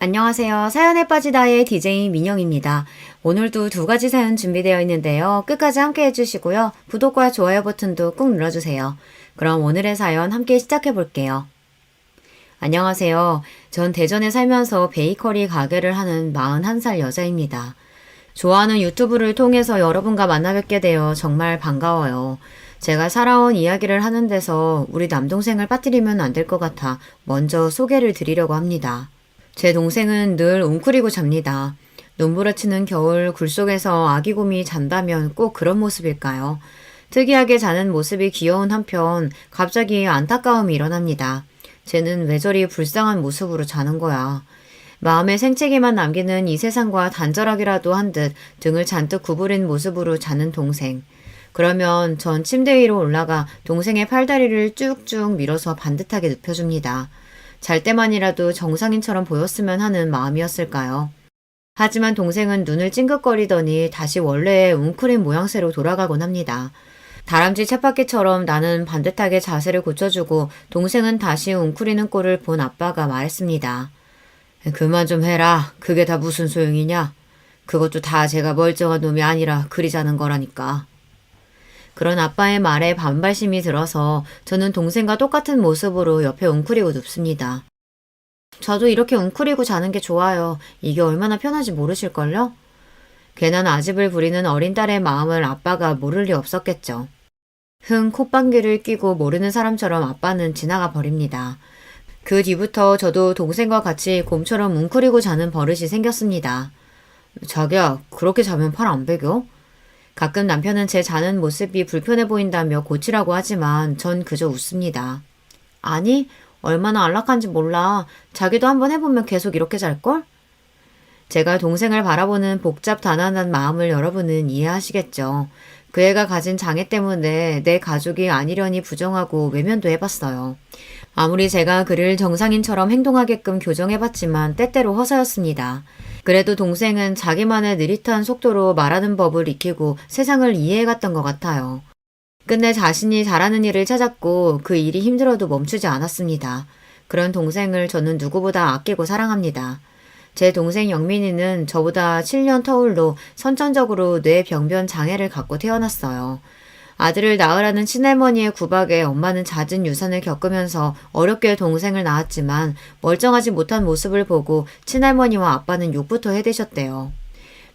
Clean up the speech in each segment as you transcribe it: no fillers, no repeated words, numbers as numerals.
안녕하세요. 사연에 빠지다의 DJ 민영입니다. 오늘도 두 가지 사연 준비되어 있는데요. 끝까지 함께 해주시고요. 구독과 좋아요 버튼도 꾹 눌러주세요. 그럼 오늘의 사연 함께 시작해 볼게요. 안녕하세요. 전 대전에 살면서 베이커리 가게를 하는 41살 여자입니다. 좋아하는 유튜브를 통해서 여러분과 만나 뵙게 되어 정말 반가워요. 제가 살아온 이야기를 하는 데서 우리 남동생을 빠뜨리면 안 될 것 같아 먼저 소개를 드리려고 합니다. 제 동생은 늘 웅크리고 잡니다. 눈부라치는 겨울 굴 속에서 아기 곰이 잔다면 꼭 그런 모습일까요? 특이하게 자는 모습이 귀여운 한편 갑자기 안타까움이 일어납니다. 쟤는 왜 저리 불쌍한 모습으로 자는 거야. 마음의 생채기만 남기는 이 세상과 단절하기라도 한 듯 등을 잔뜩 구부린 모습으로 자는 동생. 그러면 전 침대 위로 올라가 동생의 팔다리를 쭉쭉 밀어서 반듯하게 눕혀줍니다. 잘 때만이라도 정상인처럼 보였으면 하는 마음이었을까요? 하지만 동생은 눈을 찡긋거리더니 다시 원래의 웅크린 모양새로 돌아가곤 합니다. 다람쥐 쳇바퀴처럼 나는 반듯하게 자세를 고쳐주고 동생은 다시 웅크리는 꼴을 본 아빠가 말했습니다. 그만 좀 해라. 그게 다 무슨 소용이냐? 그것도 다 제가 멀쩡한 놈이 아니라 그리 자는 거라니까. 그런 아빠의 말에 반발심이 들어서 저는 동생과 똑같은 모습으로 옆에 웅크리고 눕습니다. 저도 이렇게 웅크리고 자는 게 좋아요. 이게 얼마나 편한지 모르실걸요? 괜한 아집을 부리는 어린 딸의 마음을 아빠가 모를 리 없었겠죠. 흥 콧방귀를 뀌고 모르는 사람처럼 아빠는 지나가 버립니다. 그 뒤부터 저도 동생과 같이 곰처럼 웅크리고 자는 버릇이 생겼습니다. 자기야, 그렇게 자면 팔 안 베겨? 가끔 남편은 제 자는 모습이 불편해 보인다며 고치라고 하지만 전 그저 웃습니다. 아니, 얼마나 안락한지 몰라. 자기도 한번 해보면 계속 이렇게 잘걸? 제가 동생을 바라보는 복잡단안한 마음을 여러분은 이해하시겠죠. 그 애가 가진 장애 때문에 내 가족이 아니려니 부정하고 외면도 해봤어요. 아무리 제가 그를 정상인처럼 행동하게끔 교정해봤지만 때때로 허사였습니다. 그래도 동생은 자기만의 느릿한 속도로 말하는 법을 익히고 세상을 이해해갔던 것 같아요. 끝내 자신이 잘하는 일을 찾았고 그 일이 힘들어도 멈추지 않았습니다. 그런 동생을 저는 누구보다 아끼고 사랑합니다. 제 동생 영민이는 저보다 7년 터울로 선천적으로 뇌병변 장애를 갖고 태어났어요. 아들을 낳으라는 친할머니의 구박에 엄마는 잦은 유산을 겪으면서 어렵게 동생을 낳았지만 멀쩡하지 못한 모습을 보고 친할머니와 아빠는 욕부터 해대셨대요.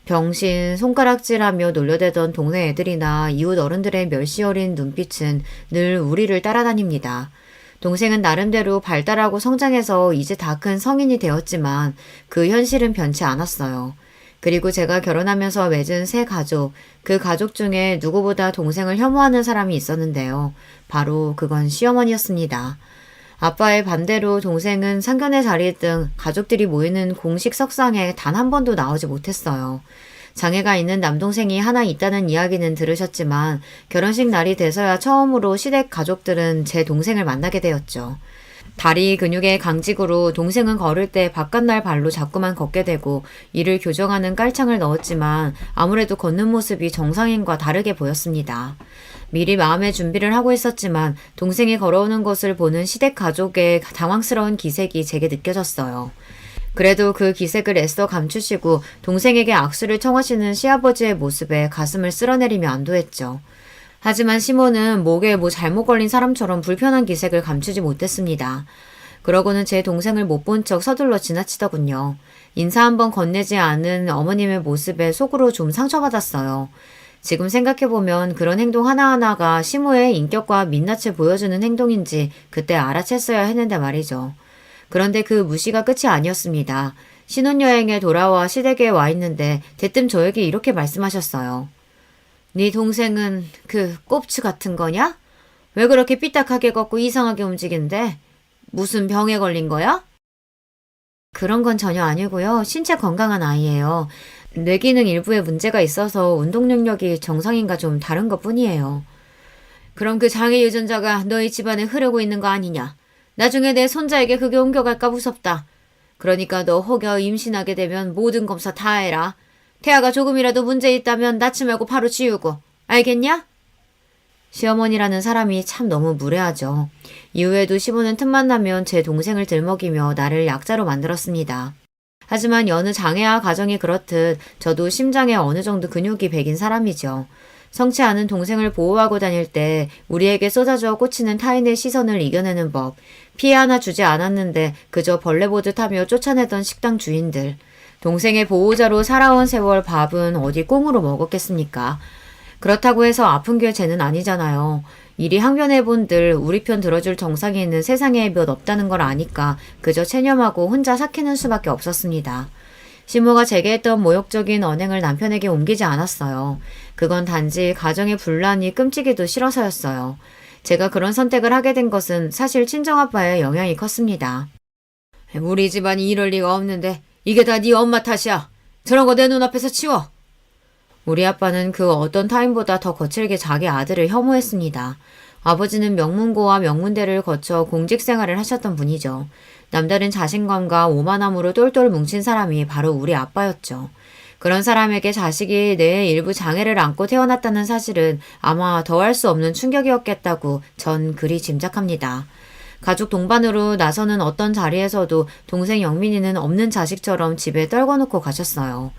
병신, 손가락질하며 놀려대던 동네 애들이나 이웃 어른들의 멸시 어린 눈빛은 늘 우리를 따라다닙니다. 동생은 나름대로 발달하고 성장해서 이제 다 큰 성인이 되었지만 그 현실은 변치 않았어요. 그리고 제가 결혼하면서 맺은 새 가족, 그 가족 중에 누구보다 동생을 혐오하는 사람이 있었는데요. 바로 그건 시어머니였습니다. 아빠의 반대로 동생은 상견례 자리 등 가족들이 모이는 공식 석상에 단 한 번도 나오지 못했어요. 장애가 있는 남동생이 하나 있다는 이야기는 들으셨지만 결혼식 날이 돼서야 처음으로 시댁 가족들은 제 동생을 만나게 되었죠. 다리 근육의 강직으로 동생은 걸을 때 바깥날 발로 자꾸만 걷게 되고 이를 교정하는 깔창을 넣었지만 아무래도 걷는 모습이 정상인과 다르게 보였습니다. 미리 마음의 준비를 하고 있었지만 동생이 걸어오는 것을 보는 시댁 가족의 당황스러운 기색이 제게 느껴졌어요. 그래도 그 기색을 애써 감추시고 동생에게 악수를 청하시는 시아버지의 모습에 가슴을 쓸어내리며 안도했죠. 하지만 시모는 목에 뭐 잘못 걸린 사람처럼 불편한 기색을 감추지 못했습니다. 그러고는 제 동생을 못 본 척 서둘러 지나치더군요. 인사 한번 건네지 않은 어머님의 모습에 속으로 좀 상처받았어요. 지금 생각해보면 그런 행동 하나하나가 시모의 인격과 민낯을 보여주는 행동인지 그때 알아챘어야 했는데 말이죠. 그런데 그 무시가 끝이 아니었습니다. 신혼여행에 돌아와 시댁에 와 있는데 대뜸 저에게 이렇게 말씀하셨어요. 네 동생은 그 꼽추 같은 거냐? 왜 그렇게 삐딱하게 걷고 이상하게 움직인대? 무슨 병에 걸린 거야? 그런 건 전혀 아니고요. 신체 건강한 아이예요. 뇌기능 일부에 문제가 있어서 운동 능력이 정상인과 좀 다른 것 뿐이에요. 그럼 그 장애 유전자가 너희 집안에 흐르고 있는 거 아니냐? 나중에 내 손자에게 그게 옮겨갈까 무섭다. 그러니까 너 혹여 임신하게 되면 모든 검사 다 해라. 태아가 조금이라도 문제 있다면 낳지 말고 바로 지우고. 알겠냐? 시어머니라는 사람이 참 너무 무례하죠. 이후에도 시부는 틈만 나면 제 동생을 들먹이며 나를 약자로 만들었습니다. 하지만 여느 장애아 가정이 그렇듯 저도 심장에 어느 정도 근육이 배긴 사람이죠. 성치 않은 동생을 보호하고 다닐 때 우리에게 쏟아져 꽂히는 타인의 시선을 이겨내는 법, 피해 하나 주지 않았는데 그저 벌레 보듯 하며 쫓아내던 식당 주인들, 동생의 보호자로 살아온 세월 밥은 어디 꽁으로 먹었겠습니까? 그렇다고 해서 아픈 게 죄는 아니잖아요. 이리 항변해본들 우리 편 들어줄 정상이 있는 세상에 몇 없다는 걸 아니까 그저 체념하고 혼자 삭히는 수밖에 없었습니다. 시모가 제게 했던 모욕적인 언행을 남편에게 옮기지 않았어요. 그건 단지 가정의 분란이 끔찍이도 싫어서였어요. 제가 그런 선택을 하게 된 것은 사실 친정아빠의 영향이 컸습니다. 우리 집안이 이럴 리가 없는데 이게 다 네 엄마 탓이야. 저런 거 내 눈앞에서 치워. 우리 아빠는 그 어떤 타인보다 더 거칠게 자기 아들을 혐오했습니다. 아버지는 명문고와 명문대를 거쳐 공직 생활을 하셨던 분이죠. 남다른 자신감과 오만함으로 똘똘 뭉친 사람이 바로 우리 아빠였죠. 그런 사람에게 자식이 뇌의 일부 장애를 안고 태어났다는 사실은 아마 더할 수 없는 충격이었겠다고 전 그리 짐작합니다. 가족 동반으로 나서는 어떤 자리에서도 동생 영민이는 없는 자식처럼 집에 떨궈놓고 가셨어요.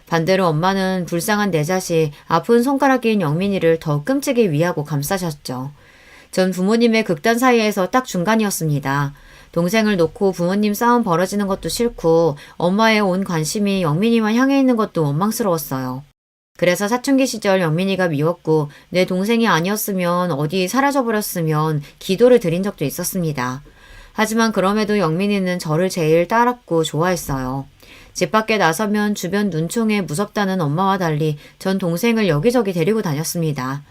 반대로 엄마는 불쌍한 내 자식, 아픈 손가락 낀 영민이를 더 끔찍이 위하고 감싸셨죠. 전 부모님의 극단 사이에서 딱 중간이었습니다. 동생을 놓고 부모님 싸움 벌어지는 것도 싫고 엄마의 온 관심이 영민이만 향해 있는 것도 원망스러웠어요. 그래서 사춘기 시절 영민이가 미웠고 내 동생이 아니었으면 어디 사라져버렸으면 기도를 드린 적도 있었습니다. 하지만 그럼에도 영민이는 저를 제일 따랐고 좋아했어요. 집 밖에 나서면 주변 눈총에 무섭다는 엄마와 달리 전 동생을 여기저기 데리고 다녔습니다.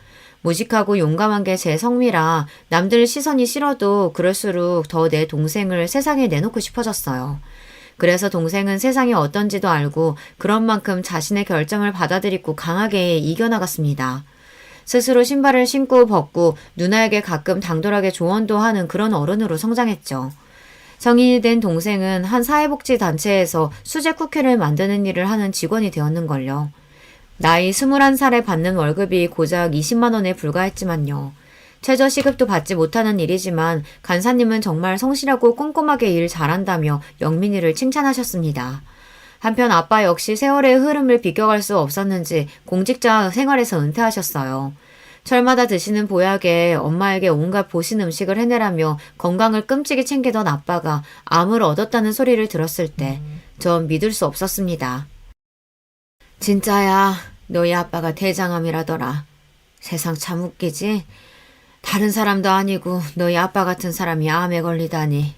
무식하고 용감한 게 제 성미라 남들 시선이 싫어도 그럴수록 더 내 동생을 세상에 내놓고 싶어졌어요. 그래서 동생은 세상이 어떤지도 알고 그런 만큼 자신의 결정을 받아들이고 강하게 이겨나갔습니다. 스스로 신발을 신고 벗고 누나에게 가끔 당돌하게 조언도 하는 그런 어른으로 성장했죠. 성인이 된 동생은 한 사회복지단체에서 수제 쿠키를 만드는 일을 하는 직원이 되었는걸요. 나이 21살에 받는 월급이 고작 20만 원에 불과했지만요. 최저 시급도 받지 못하는 일이지만 간사님은 정말 성실하고 꼼꼼하게 일 잘한다며 영민이를 칭찬하셨습니다. 한편 아빠 역시 세월의 흐름을 비껴갈 수 없었는지 공직자 생활에서 은퇴하셨어요. 철마다 드시는 보약에 엄마에게 온갖 보신 음식을 해내라며 건강을 끔찍이 챙기던 아빠가 암을 얻었다는 소리를 들었을 때 전 믿을 수 없었습니다. 진짜야, 너희 아빠가 대장암이라더라. 세상 참 웃기지? 다른 사람도 아니고 너희 아빠 같은 사람이 암에 걸리다니.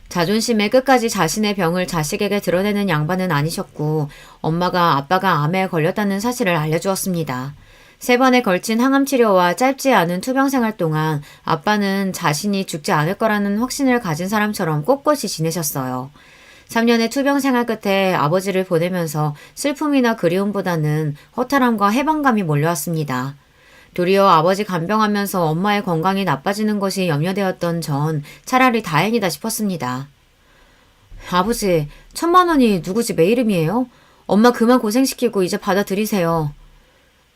자존심에 끝까지 자신의 병을 자식에게 드러내는 양반은 아니셨고 엄마가 아빠가 암에 걸렸다는 사실을 알려주었습니다. 3번에 걸친 항암 치료와 짧지 않은 투병 생활 동안 아빠는 자신이 죽지 않을 거라는 확신을 가진 사람처럼 꼿꼿이 지내셨어요. 3년의 투병 생활 끝에 아버지를 보내면서 슬픔이나 그리움보다는 허탈함과 해방감이 몰려왔습니다. 도리어 아버지 간병하면서 엄마의 건강이 나빠지는 것이 염려되었던 전 차라리 다행이다 싶었습니다. 아버지, 1,000만 원이 누구 집의 이름이에요? 엄마 그만 고생시키고 이제 받아들이세요.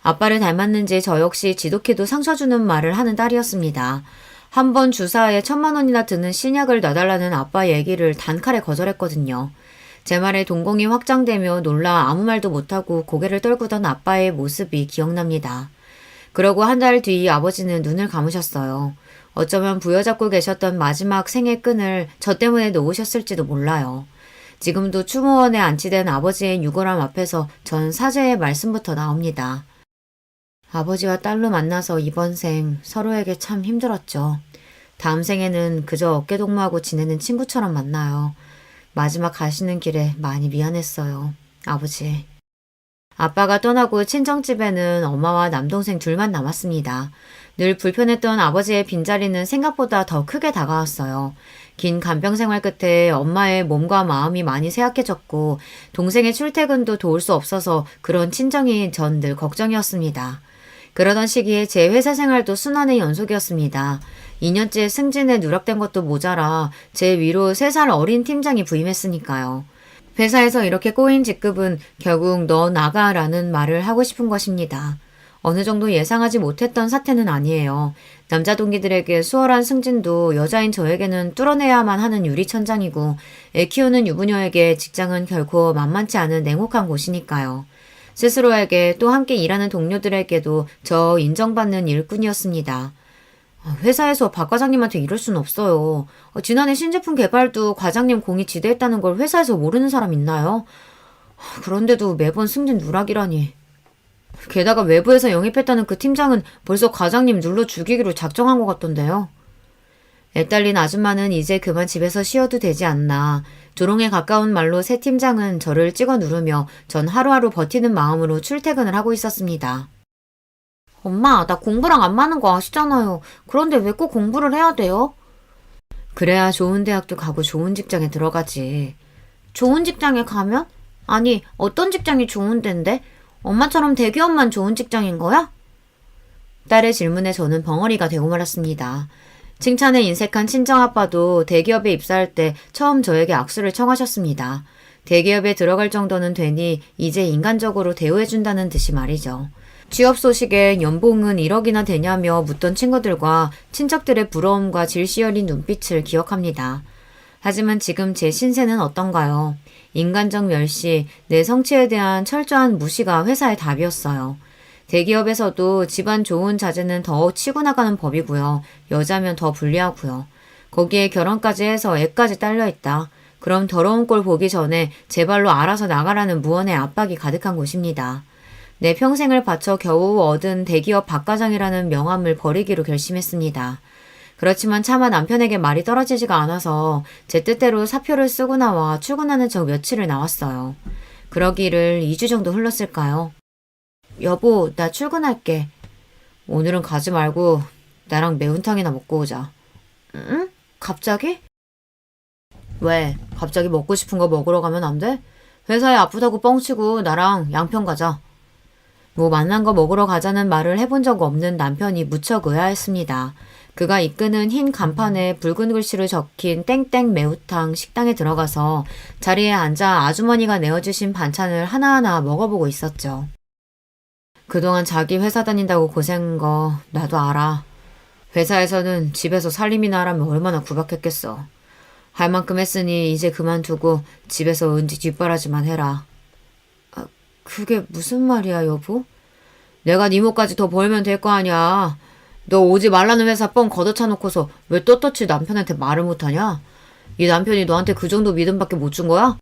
아빠를 닮았는지 저 역시 지독히도 상처 주는 말을 하는 딸이었습니다. 한 번 주사에 1,000만 원이나 드는 신약을 놔달라는 아빠 얘기를 단칼에 거절했거든요. 제 말에 동공이 확장되며 놀라 아무 말도 못하고 고개를 떨구던 아빠의 모습이 기억납니다. 그러고 한 달 뒤 아버지는 눈을 감으셨어요. 어쩌면 부여잡고 계셨던 마지막 생의 끈을 저 때문에 놓으셨을지도 몰라요. 지금도 추모원에 안치된 아버지의 유골함 앞에서 전 사죄의 말씀부터 나옵니다. 아버지와 딸로 만나서 이번 생 서로에게 참 힘들었죠. 다음 생에는 그저 어깨동무하고 지내는 친구처럼 만나요. 마지막 가시는 길에 많이 미안했어요. 아버지. 아빠가 떠나고 친정집에는 엄마와 남동생 둘만 남았습니다. 늘 불편했던 아버지의 빈자리는 생각보다 더 크게 다가왔어요. 긴 간병 생활 끝에 엄마의 몸과 마음이 많이 쇠약해졌고 동생의 출퇴근도 도울 수 없어서 그런 친정이 전 늘 걱정이었습니다. 그러던 시기에 제 회사 생활도 순환의 연속이었습니다. 2년째 승진에 누락된 것도 모자라 제 위로 3살 어린 팀장이 부임했으니까요. 회사에서 이렇게 꼬인 직급은 결국 너 나가라는 말을 하고 싶은 것입니다. 어느 정도 예상하지 못했던 사태는 아니에요. 남자 동기들에게 수월한 승진도 여자인 저에게는 뚫어내야만 하는 유리천장이고 애 키우는 유부녀에게 직장은 결코 만만치 않은 냉혹한 곳이니까요. 스스로에게 또 함께 일하는 동료들에게도 저 인정받는 일꾼이었습니다. 회사에서 박 과장님한테 이럴 순 없어요. 지난해 신제품 개발도 과장님 공이 지대했다는 걸 회사에서 모르는 사람 있나요? 그런데도 매번 승진 누락이라니. 게다가 외부에서 영입했다는 그 팀장은 벌써 과장님 눌러 죽이기로 작정한 것 같던데요. 애딸린 아줌마는 이제 그만 집에서 쉬어도 되지 않나. 조롱에 가까운 말로 새 팀장은 저를 찍어 누르며 전 하루하루 버티는 마음으로 출퇴근을 하고 있었습니다. 엄마, 나 공부랑 안 맞는 거 아시잖아요. 그런데 왜 꼭 공부를 해야 돼요? 그래야 좋은 대학도 가고 좋은 직장에 들어가지. 좋은 직장에 가면? 아니, 어떤 직장이 좋은 데인데? 엄마처럼 대기업만 좋은 직장인 거야? 딸의 질문에 저는 벙어리가 되고 말았습니다. 칭찬에 인색한 친정아빠도 대기업에 입사할 때 처음 저에게 악수를 청하셨습니다. 대기업에 들어갈 정도는 되니 이제 인간적으로 대우해준다는 듯이 말이죠. 취업 소식에 연봉은 1억이나 되냐며 묻던 친구들과 친척들의 부러움과 질시 어린 눈빛을 기억합니다. 하지만 지금 제 신세는 어떤가요? 인간적 멸시, 내 성취에 대한 철저한 무시가 회사의 답이었어요. 대기업에서도 집안 좋은 자제는 더 치고 나가는 법이고요. 여자면 더 불리하고요. 거기에 결혼까지 해서 애까지 딸려있다. 그럼 더러운 꼴 보기 전에 제 발로 알아서 나가라는 무언의 압박이 가득한 곳입니다. 내 평생을 바쳐 겨우 얻은 대기업 박과장이라는 명함을 버리기로 결심했습니다. 그렇지만 차마 남편에게 말이 떨어지지가 않아서 제 뜻대로 사표를 쓰고 나와 출근하는 척 며칠을 나왔어요. 그러기를 2주 정도 흘렀을까요? 여보, 나 출근할게. 오늘은 가지 말고 나랑 매운탕이나 먹고 오자. 응? 갑자기? 왜? 갑자기 먹고 싶은 거 먹으러 가면 안 돼? 회사에 아프다고 뻥치고 나랑 양평 가자. 뭐 만난 거 먹으러 가자는 말을 해본 적 없는 남편이 무척 의아했습니다. 그가 이끄는 흰 간판에 붉은 글씨로 적힌 땡땡 매우탕 식당에 들어가서 자리에 앉아 아주머니가 내어주신 반찬을 하나하나 먹어보고 있었죠. 그동안 자기 회사 다닌다고 고생한 거 나도 알아. 회사에서는 집에서 살림이나 하라면 얼마나 구박했겠어. 할 만큼 했으니 이제 그만두고 집에서 은지 뒷바라지만 해라. 그게 무슨 말이야, 여보? 내가 네 몫까지 더 벌면 될 거 아니야. 너 오지 말라는 회사 뻥 걷어차놓고서 왜 떳떳이 남편한테 말을 못하냐? 이 남편이 너한테 그 정도 믿음밖에 못 준 거야?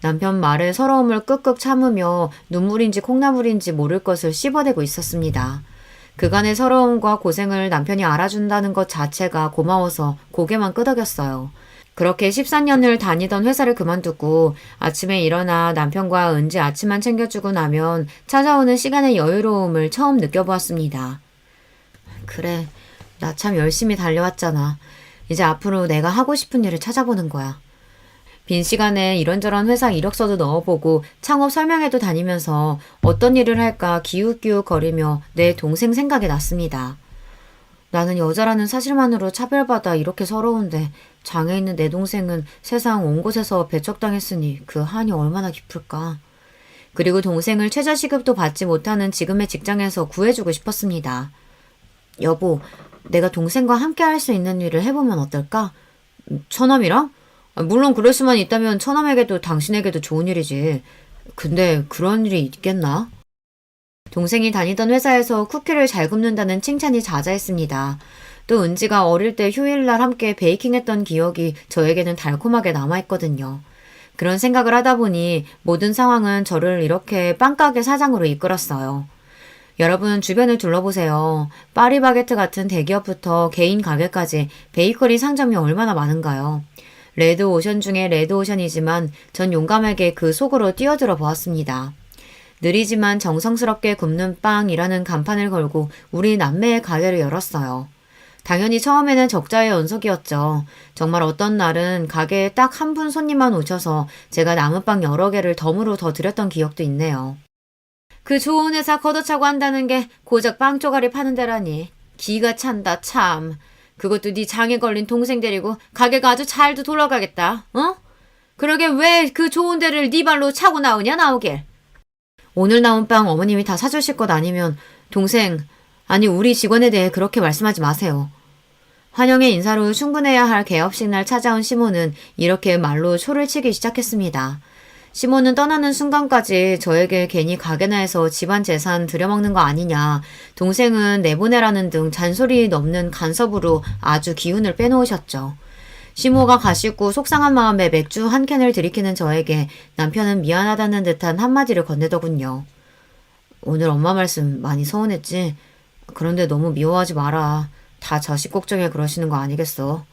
남편 말에 서러움을 끄끄 참으며 눈물인지 콩나물인지 모를 것을 씹어대고 있었습니다. 그간의 서러움과 고생을 남편이 알아준다는 것 자체가 고마워서 고개만 끄덕였어요. 그렇게 14년을 다니던 회사를 그만두고 아침에 일어나 남편과 은지 아침만 챙겨주고 나면 찾아오는 시간의 여유로움을 처음 느껴보았습니다. 그래, 나 참 열심히 달려왔잖아. 이제 앞으로 내가 하고 싶은 일을 찾아보는 거야. 빈 시간에 이런저런 회사 이력서도 넣어보고 창업 설명회도 다니면서 어떤 일을 할까 기웃기웃 거리며 내 동생 생각이 났습니다. 나는 여자라는 사실만으로 차별받아 이렇게 서러운데 장애 있는 내 동생은 세상 온 곳에서 배척당했으니 그 한이 얼마나 깊을까. 그리고 동생을 최저시급도 받지 못하는 지금의 직장에서 구해주고 싶었습니다. 여보, 내가 동생과 함께 할 수 있는 일을 해보면 어떨까? 처남이랑? 물론 그럴 수만 있다면 처남에게도 당신에게도 좋은 일이지. 근데 그런 일이 있겠나? 동생이 다니던 회사에서 쿠키를 잘 굽는다는 칭찬이 자자했습니다. 또 은지가 어릴 때 휴일날 함께 베이킹했던 기억이 저에게는 달콤하게 남아있거든요. 그런 생각을 하다 보니 모든 상황은 저를 이렇게 빵가게 사장으로 이끌었어요. 여러분 주변을 둘러보세요. 파리바게트 같은 대기업부터 개인 가게까지 베이커리 상점이 얼마나 많은가요? 레드오션 중에 레드오션이지만 전 용감하게 그 속으로 뛰어들어 보았습니다. 느리지만 정성스럽게 굽는 빵이라는 간판을 걸고 우리 남매의 가게를 열었어요. 당연히 처음에는 적자의 연속이었죠. 정말 어떤 날은 가게에 딱 한 분 손님만 오셔서 제가 남은 빵 여러 개를 덤으로 더 드렸던 기억도 있네요. 그 좋은 회사 걷어차고 한다는 게 고작 빵 쪼가리 파는 데라니. 기가 찬다 참. 그것도 네 장에 걸린 동생 데리고 가게가 아주 잘도 돌아가겠다. 어? 그러게 왜 그 좋은 데를 네 발로 차고 나오냐 나오길. 오늘 나온 빵 어머님이 다 사주실 것 아니면 동생, 아니 우리 직원에 대해 그렇게 말씀하지 마세요. 환영의 인사로 충분해야 할 개업식 날 찾아온 시몬은 이렇게 말로 초를 치기 시작했습니다. 시몬은 떠나는 순간까지 저에게 괜히 가게나 해서 집안 재산 들여먹는 거 아니냐, 동생은 내보내라는 등 잔소리 넘는 간섭으로 아주 기운을 빼놓으셨죠. 시모가 가시고 속상한 마음에 맥주 한 캔을 들이키는 저에게 남편은 미안하다는 듯한 한마디를 건네더군요. 오늘 엄마 말씀 많이 서운했지? 그런데 너무 미워하지 마라. 다 자식 걱정에 그러시는 거 아니겠어?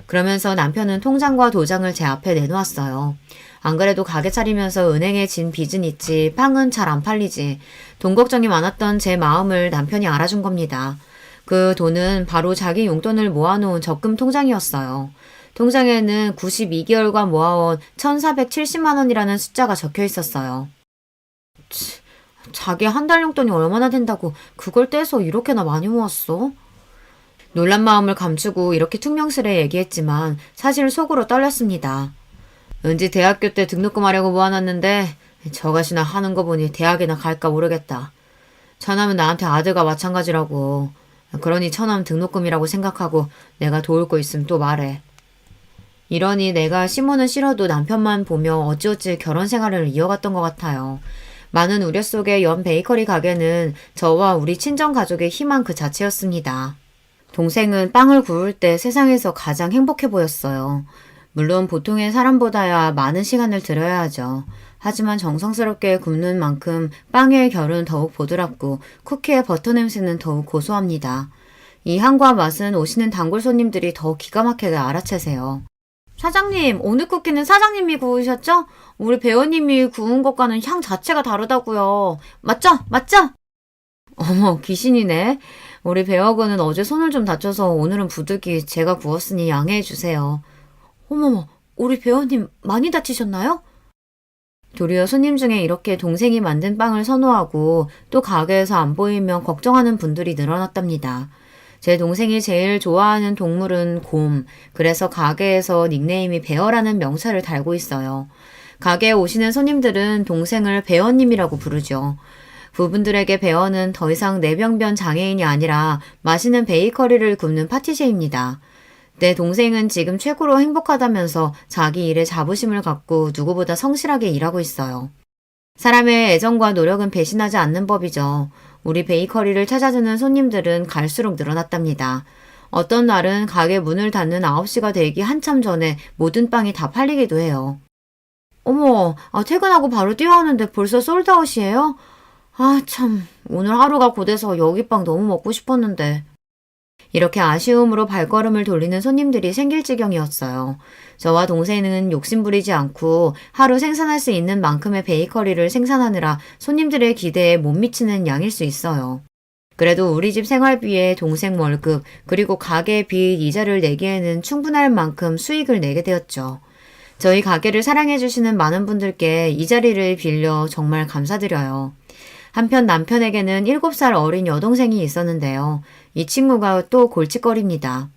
그러면서 남편은 통장과 도장을 제 앞에 내놓았어요. 안 그래도 가게 차리면서 은행에 진 빚은 있지 빵은 잘 안 팔리지. 돈 걱정이 많았던 제 마음을 남편이 알아준 겁니다. 그 돈은 바로 자기 용돈을 모아놓은 적금 통장이었어요. 통장에는 92개월간 모아온 1,470만 원이라는 숫자가 적혀 있었어요. 자기 한 달 용돈이 얼마나 된다고 그걸 떼서 이렇게나 많이 모았어? 놀란 마음을 감추고 이렇게 퉁명스레 얘기했지만 사실 속으로 떨렸습니다. 왠지 대학교 때 등록금 하려고 모아놨는데 저것이나 하는 거 보니 대학이나 갈까 모르겠다. 처남은 나한테 아들과 마찬가지라고. 그러니 처남 등록금이라고 생각하고 내가 도울 거 있으면 또 말해. 이러니 내가 시몬은 싫어도 남편만 보며 어찌어찌 결혼 생활을 이어갔던 것 같아요. 많은 우려 속에 연 베이커리 가게는 저와 우리 친정 가족의 희망 그 자체였습니다. 동생은 빵을 구울 때 세상에서 가장 행복해 보였어요. 물론 보통의 사람보다야 많은 시간을 들여야 하죠. 하지만 정성스럽게 굽는 만큼 빵의 결은 더욱 보드랍고 쿠키의 버터 냄새는 더욱 고소합니다. 이 향과 맛은 오시는 단골 손님들이 더 기가 막히게 알아채세요. 사장님, 오늘 쿠키는 사장님이 구우셨죠? 우리 배우님이 구운 것과는 향 자체가 다르다고요. 맞죠? 맞죠? 어머, 귀신이네. 우리 배우군은 어제 손을 좀 다쳐서 오늘은 부득이 제가 구웠으니 양해해 주세요. 어머머, 우리 배우님 많이 다치셨나요? 도리어 손님 중에 이렇게 동생이 만든 빵을 선호하고 또 가게에서 안 보이면 걱정하는 분들이 늘어났답니다. 제 동생이 제일 좋아하는 동물은 곰, 그래서 가게에서 닉네임이 베어라는 명찰을 달고 있어요. 가게에 오시는 손님들은 동생을 베어님이라고 부르죠. 부분들에게 베어는 더 이상 내병변 장애인이 아니라 맛있는 베이커리를 굽는 파티셰입니다. 내 동생은 지금 최고로 행복하다면서 자기 일에 자부심을 갖고 누구보다 성실하게 일하고 있어요. 사람의 애정과 노력은 배신하지 않는 법이죠. 우리 베이커리를 찾아주는 손님들은 갈수록 늘어났답니다. 어떤 날은 가게 문을 닫는 9시가 되기 한참 전에 모든 빵이 다 팔리기도 해요. 어머, 퇴근하고 바로 뛰어오는데 벌써 솔드아웃이에요? 참, 오늘 하루가 고돼서 여기 빵 너무 먹고 싶었는데. 이렇게 아쉬움으로 발걸음을 돌리는 손님들이 생길 지경이었어요. 저와 동생은 욕심부리지 않고 하루 생산할 수 있는 만큼의 베이커리를 생산하느라 손님들의 기대에 못 미치는 양일 수 있어요. 그래도 우리 집 생활비에 동생 월급 그리고 가게 빚 이자를 내기에는 충분할 만큼 수익을 내게 되었죠. 저희 가게를 사랑해주시는 많은 분들께 이 자리를 빌려 정말 감사드려요. 한편 남편에게는 7살 어린 여동생이 있었는데요. 이 친구가 또 골칫거립니다.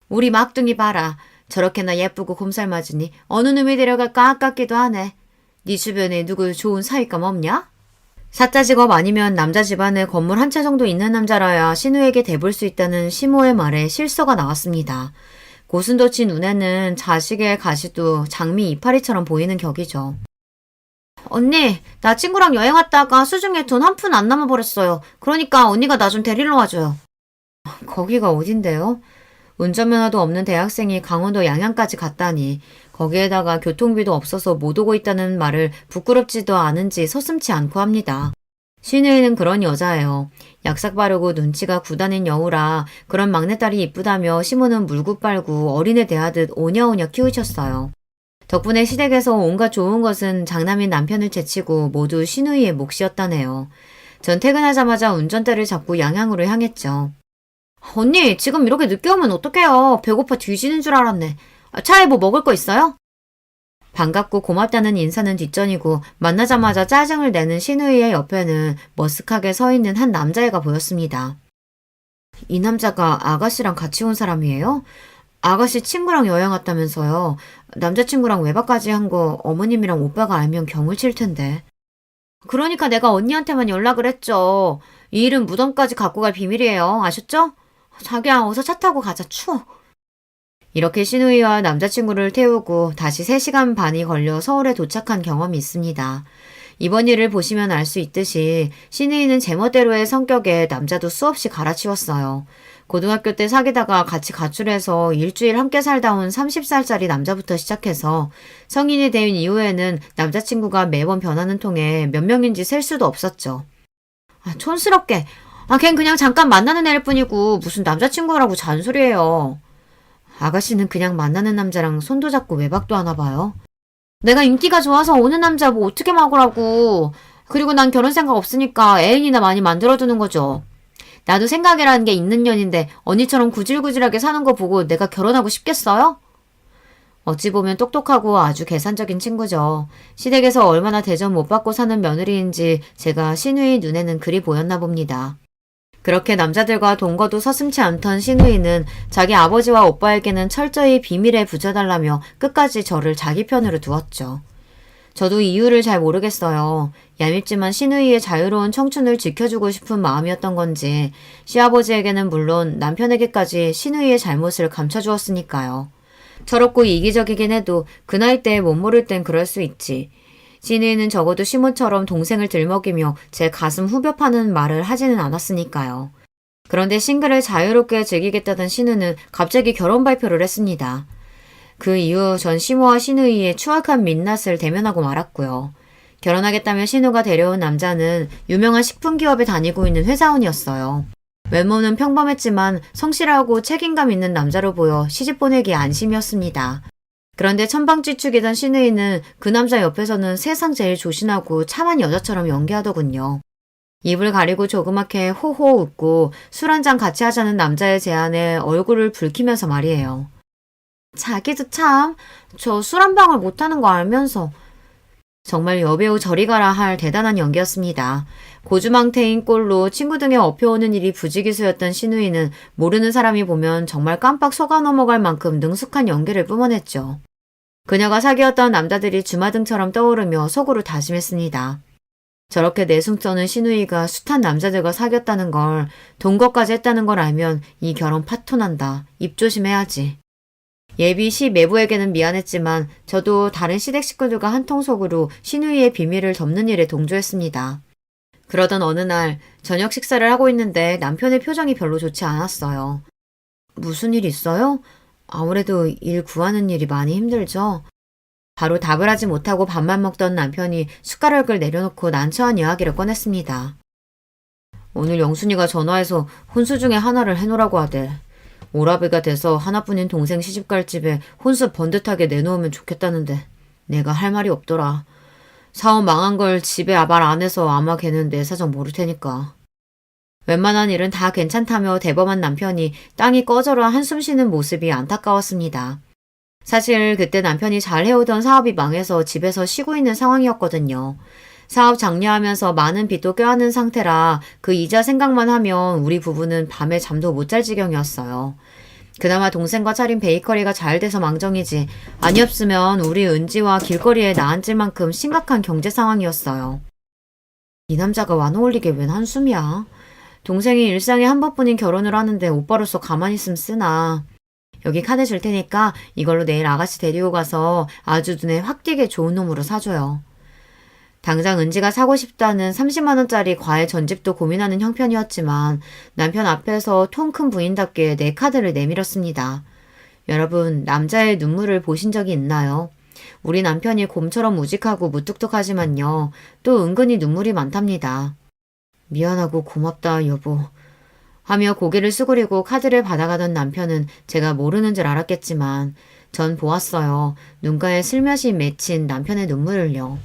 우리 막둥이 봐라. 저렇게나 예쁘고 곰살맞으니 어느 놈이 데려갈까 아깝기도 하네. 네 주변에 누구 좋은 사위감 없냐? 사짜 직업 아니면 남자 집안에 건물 한 채 정도 있는 남자라야 신우에게 대볼 수 있다는 시모의 말에 실서가 나왔습니다. 고슴도치 눈에는 자식의 가시도 장미 이파리처럼 보이는 격이죠. 언니, 나 친구랑 여행 왔다가 수중에 돈 한 푼 안 남아버렸어요. 그러니까 언니가 나 좀 데리러 와줘요. 거기가 어딘데요? 운전면허도 없는 대학생이 강원도 양양까지 갔다니 거기에다가 교통비도 없어서 못 오고 있다는 말을 부끄럽지도 않은지 서슴지 않고 합니다. 신우이는 그런 여자예요. 약삭 바르고 눈치가 굳어낸 여우라 그런 막내딸이 이쁘다며 시모는 물고 빨고 어린애 대하듯 오냐오냐 키우셨어요. 덕분에 시댁에서 온갖 좋은 것은 장남인 남편을 제치고 모두 신우이의 몫이었다네요. 전 퇴근하자마자 운전대를 잡고 양양으로 향했죠. 언니, 지금 이렇게 늦게 오면 어떡해요. 배고파 뒤지는 줄 알았네. 차에 뭐 먹을 거 있어요? 반갑고 고맙다는 인사는 뒷전이고 만나자마자 짜증을 내는 신우이의 옆에는 머쓱하게 서 있는 한 남자애가 보였습니다. 이 남자가 아가씨랑 같이 온 사람이에요? 아가씨 친구랑 여행 왔다면서요. 남자친구랑 외박까지 한 거 어머님이랑 오빠가 알면 경을 칠 텐데. 그러니까 내가 언니한테만 연락을 했죠. 이 일은 무덤까지 갖고 갈 비밀이에요. 아셨죠? 자기야, 어서 차 타고 가자. 추워. 이렇게 신우이와 남자친구를 태우고 다시 3시간 반이 걸려 서울에 도착한 경험이 있습니다. 이번 일을 보시면 알 수 있듯이 신우이는 제멋대로의 성격에 남자도 수없이 갈아치웠어요. 고등학교 때 사귀다가 같이 가출해서 일주일 함께 살다 온 30살짜리 남자부터 시작해서 성인이 된 이후에는 남자친구가 매번 변하는 통에 몇 명인지 셀 수도 없었죠. 촌스럽게. 걘 그냥 잠깐 만나는 애일 뿐이고 무슨 남자친구라고 잔소리해요. 아가씨는 그냥 만나는 남자랑 손도 잡고 외박도 하나 봐요. 내가 인기가 좋아서 오는 남자 뭐 어떻게 막으라고. 그리고 난 결혼 생각 없으니까 애인이나 많이 만들어두는 거죠. 나도 생각이라는 게 있는 년인데 언니처럼 구질구질하게 사는 거 보고 내가 결혼하고 싶겠어요? 어찌 보면 똑똑하고 아주 계산적인 친구죠. 시댁에서 얼마나 대접 못 받고 사는 며느리인지 제가 신우이 눈에는 그리 보였나 봅니다. 그렇게 남자들과 동거도 서슴지 않던 신우이는 자기 아버지와 오빠에게는 철저히 비밀에 붙여달라며 끝까지 저를 자기 편으로 두었죠. 저도 이유를 잘 모르겠어요. 얄밉지만 신우이의 자유로운 청춘을 지켜주고 싶은 마음이었던 건지 시아버지에게는 물론 남편에게까지 신우이의 잘못을 감춰주었으니까요. 철없고 이기적이긴 해도 그 나이 때에 못 모를 땐 그럴 수 있지. 신우이는 적어도 시모처럼 동생을 들먹이며 제 가슴 후벼 파는 말을 하지는 않았으니까요. 그런데 싱글을 자유롭게 즐기겠다던 신우는 갑자기 결혼 발표를 했습니다. 그 이후 전 시모와 신우이의 추악한 민낯을 대면하고 말았고요. 결혼하겠다며 신우가 데려온 남자는 유명한 식품기업에 다니고 있는 회사원이었어요. 외모는 평범했지만 성실하고 책임감 있는 남자로 보여 시집 보내기에 안심이었습니다. 그런데 천방지축이던 신우이는 그 남자 옆에서는 세상 제일 조신하고 참한 여자처럼 연기하더군요. 입을 가리고 조그맣게 호호 웃고 술 한잔 같이 하자는 남자의 제안에 얼굴을 붉히면서 말이에요. 자기도 참, 저 술 한 방울 못하는 거 알면서. 정말 여배우 저리 가라 할 대단한 연기였습니다. 고주망태인 꼴로 친구 등에 업혀오는 일이 부지기수였던 신우이는 모르는 사람이 보면 정말 깜빡 속아 넘어갈 만큼 능숙한 연기를 뿜어냈죠. 그녀가 사귀었던 남자들이 주마등처럼 떠오르며 속으로 다짐했습니다. 저렇게 내숭 떠는 신우이가 숱한 남자들과 사귀었다는 걸, 동거까지 했다는 걸 알면 이 결혼 파토난다. 입 조심해야지. 예비 시 매부에게는 미안했지만 저도 다른 시댁 식구들과 한통속으로 신우이의 비밀을 덮는 일에 동조했습니다. 그러던 어느 날 저녁 식사를 하고 있는데 남편의 표정이 별로 좋지 않았어요. 무슨 일 있어요? 아무래도 일 구하는 일이 많이 힘들죠. 바로 답을 하지 못하고 밥만 먹던 남편이 숟가락을 내려놓고 난처한 이야기를 꺼냈습니다. 오늘 영순이가 전화해서 혼수 중에 하나를 해놓으라고 하대. 오라비가 돼서 하나뿐인 동생 시집갈 집에 혼수 번듯하게 내놓으면 좋겠다는데 내가 할 말이 없더라. 사업 망한 걸 집에 말 안 해서 아마 걔는 내 사정 모를 테니까. 웬만한 일은 다 괜찮다며 대범한 남편이 땅이 꺼져라 한숨 쉬는 모습이 안타까웠습니다. 사실 그때 남편이 잘 해오던 사업이 망해서 집에서 쉬고 있는 상황이었거든요. 사업 장려하면서 많은 빚도 껴안은 상태라 그 이자 생각만 하면 우리 부부는 밤에 잠도 못 잘 지경이었어요. 그나마 동생과 차린 베이커리가 잘 돼서 망정이지 아니었으면 우리 은지와 길거리에 나앉을 만큼 심각한 경제 상황이었어요. 이 남자가 완어울리게 웬 한숨이야. 동생이 일상에 한 번뿐인 결혼을 하는데 오빠로서 가만히 있으면 쓰나. 여기 카드 줄 테니까 이걸로 내일 아가씨 데리고 가서 아주 눈에 확 띄게 좋은 놈으로 사줘요. 당장 은지가 사고 싶다는 30만 원짜리 과일 전집도 고민하는 형편이었지만 남편 앞에서 통 큰 부인답게 내 카드를 내밀었습니다. 여러분, 남자의 눈물을 보신 적이 있나요? 우리 남편이 곰처럼 우직하고 무뚝뚝하지만요. 또 은근히 눈물이 많답니다. 미안하고 고맙다, 여보. 하며 고개를 수그리고 카드를 받아가던 남편은 제가 모르는 줄 알았겠지만 전 보았어요. 눈가에 슬며시 맺힌 남편의 눈물을요.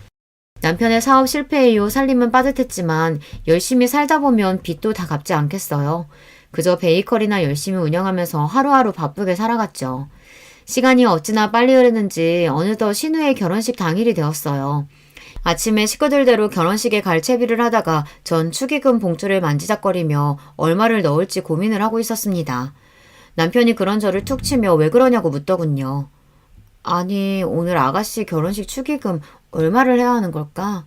남편의 사업 실패 이후 살림은 빠듯했지만 열심히 살다 보면 빚도 다 갚지 않겠어요. 그저 베이커리나 열심히 운영하면서 하루하루 바쁘게 살아갔죠. 시간이 어찌나 빨리 흐르는지 어느덧 신우의 결혼식 당일이 되었어요. 아침에 식구들대로 결혼식에 갈 채비를 하다가 전 축의금 봉투를 만지작거리며 얼마를 넣을지 고민을 하고 있었습니다. 남편이 그런 저를 툭 치며 왜 그러냐고 묻더군요. 아니, 오늘 아가씨 결혼식 축의금 얼마를 해야 하는 걸까?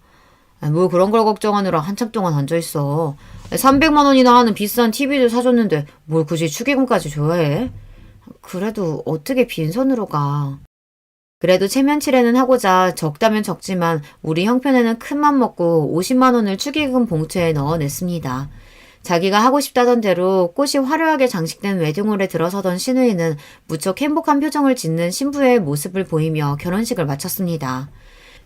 뭐 그런 걸 걱정하느라 한참 동안 앉아있어. 300만 원이나 하는 비싼 TV도 사줬는데 뭘 굳이 축의금까지 줘야 해? 그래도 어떻게 빈손으로 가. 그래도 체면치레는 하고자 적다면 적지만 우리 형편에는 큰맘 먹고 50만 원을 축의금 봉투에 넣어냈습니다. 자기가 하고 싶다던 대로 꽃이 화려하게 장식된 웨딩홀에 들어서던 신우이는 무척 행복한 표정을 짓는 신부의 모습을 보이며 결혼식을 마쳤습니다.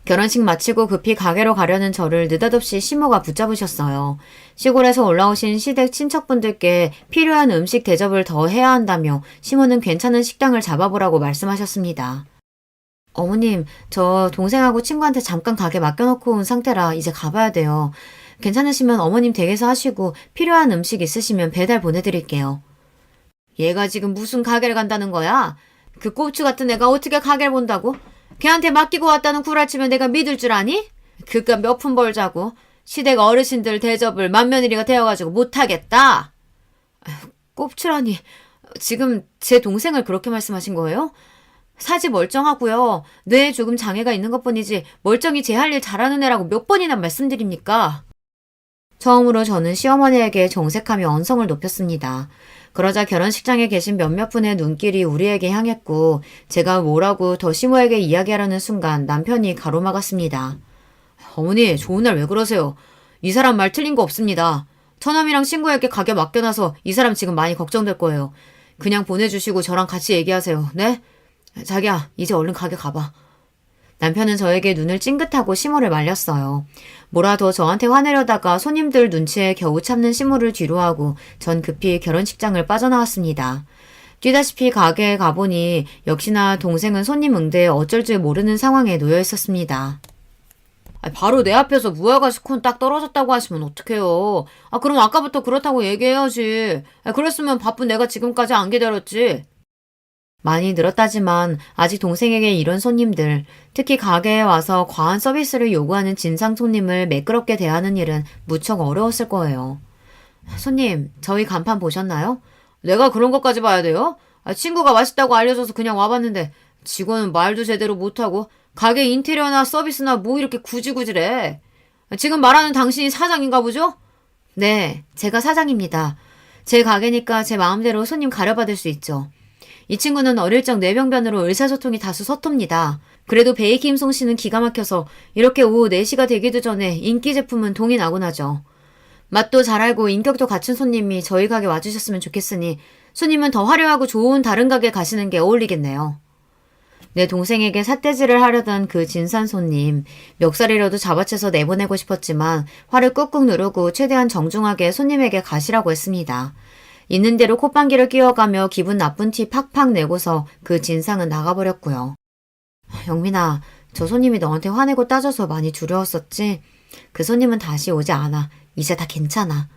결혼식 마치고 급히 가게로 가려는 저를 느닷없이 시모가 붙잡으셨어요. 시골에서 올라오신 시댁 친척분들께 필요한 음식 대접을 더 해야 한다며 시모는 괜찮은 식당을 잡아보라고 말씀하셨습니다. 어머님, 저 동생하고 친구한테 잠깐 가게 맡겨놓고 온 상태라 이제 가봐야 돼요. 괜찮으시면 어머님 댁에서 하시고 필요한 음식 있으시면 배달 보내드릴게요. 얘가 지금 무슨 가게를 간다는 거야? 그 꼽추 같은 애가 어떻게 가게를 본다고? 걔한테 맡기고 왔다는 구라치면 내가 믿을 줄 아니? 그깟 몇 푼 벌자고 시댁 어르신들 대접을 맏며느리가 되어가지고 못하겠다. 꼽추라니 지금 제 동생을 그렇게 말씀하신 거예요? 사지 멀쩡하고요. 뇌에 조금 장애가 있는 것뿐이지 멀쩡히 제 할 일 잘하는 애라고 몇 번이나 말씀드립니까? 처음으로 저는 시어머니에게 정색하며 언성을 높였습니다. 그러자 결혼식장에 계신 몇몇 분의 눈길이 우리에게 향했고 제가 뭐라고 더 시모에게 이야기하려는 순간 남편이 가로막았습니다. 어머니, 좋은 날 왜 그러세요? 이 사람 말 틀린 거 없습니다. 처남이랑 친구에게 가게 맡겨놔서 이 사람 지금 많이 걱정될 거예요. 그냥 보내주시고 저랑 같이 얘기하세요. 네? 자기야, 이제 얼른 가게 가봐. 남편은 저에게 눈을 찡긋하고 시모를 말렸어요. 뭐라도 저한테 화내려다가 손님들 눈치에 겨우 참는 시모를 뒤로하고 전 급히 결혼식장을 빠져나왔습니다. 뛰다시피 가게에 가보니 역시나 동생은 손님 응대에 어쩔 줄 모르는 상황에 놓여 있었습니다. 바로 내 앞에서 무화과식 콘 딱 떨어졌다고 하시면 어떡해요. 그럼 아까부터 그렇다고 얘기해야지. 그랬으면 바쁜 내가 지금까지 안 기다렸지. 많이 늘었다지만 아직 동생에게 이런 손님들, 특히 가게에 와서 과한 서비스를 요구하는 진상 손님을 매끄럽게 대하는 일은 무척 어려웠을 거예요. 손님, 저희 간판 보셨나요? 내가 그런 것까지 봐야 돼요? 친구가 맛있다고 알려줘서 그냥 와봤는데 직원은 말도 제대로 못하고 가게 인테리어나 서비스나 뭐 이렇게 구질구질해. 지금 말하는 당신이 사장인가 보죠? 네, 제가 사장입니다. 제 가게니까 제 마음대로 손님 가려받을 수 있죠. 이 친구는 어릴 적 뇌병변으로 의사소통이 다소 서툽니다. 그래도 베이킹 솜씨는 기가 막혀서 이렇게 오후 4시가 되기도 전에 인기 제품은 동이 나곤 하죠. 맛도 잘 알고 인격도 갖춘 손님이 저희 가게 와주셨으면 좋겠으니 손님은 더 화려하고 좋은 다른 가게 가시는 게 어울리겠네요. 내 동생에게 삿대질을 하려던 그 진산 손님, 멱살이라도 잡아채서 내보내고 싶었지만 화를 꾹꾹 누르고 최대한 정중하게 손님에게 가시라고 했습니다. 있는 대로 콧방귀를 끼워가며 기분 나쁜 티 팍팍 내고서 그 진상은 나가버렸고요. 영민아, 저 손님이 너한테 화내고 따져서 많이 두려웠었지? 그 손님은 다시 오지 않아. 이제 다 괜찮아.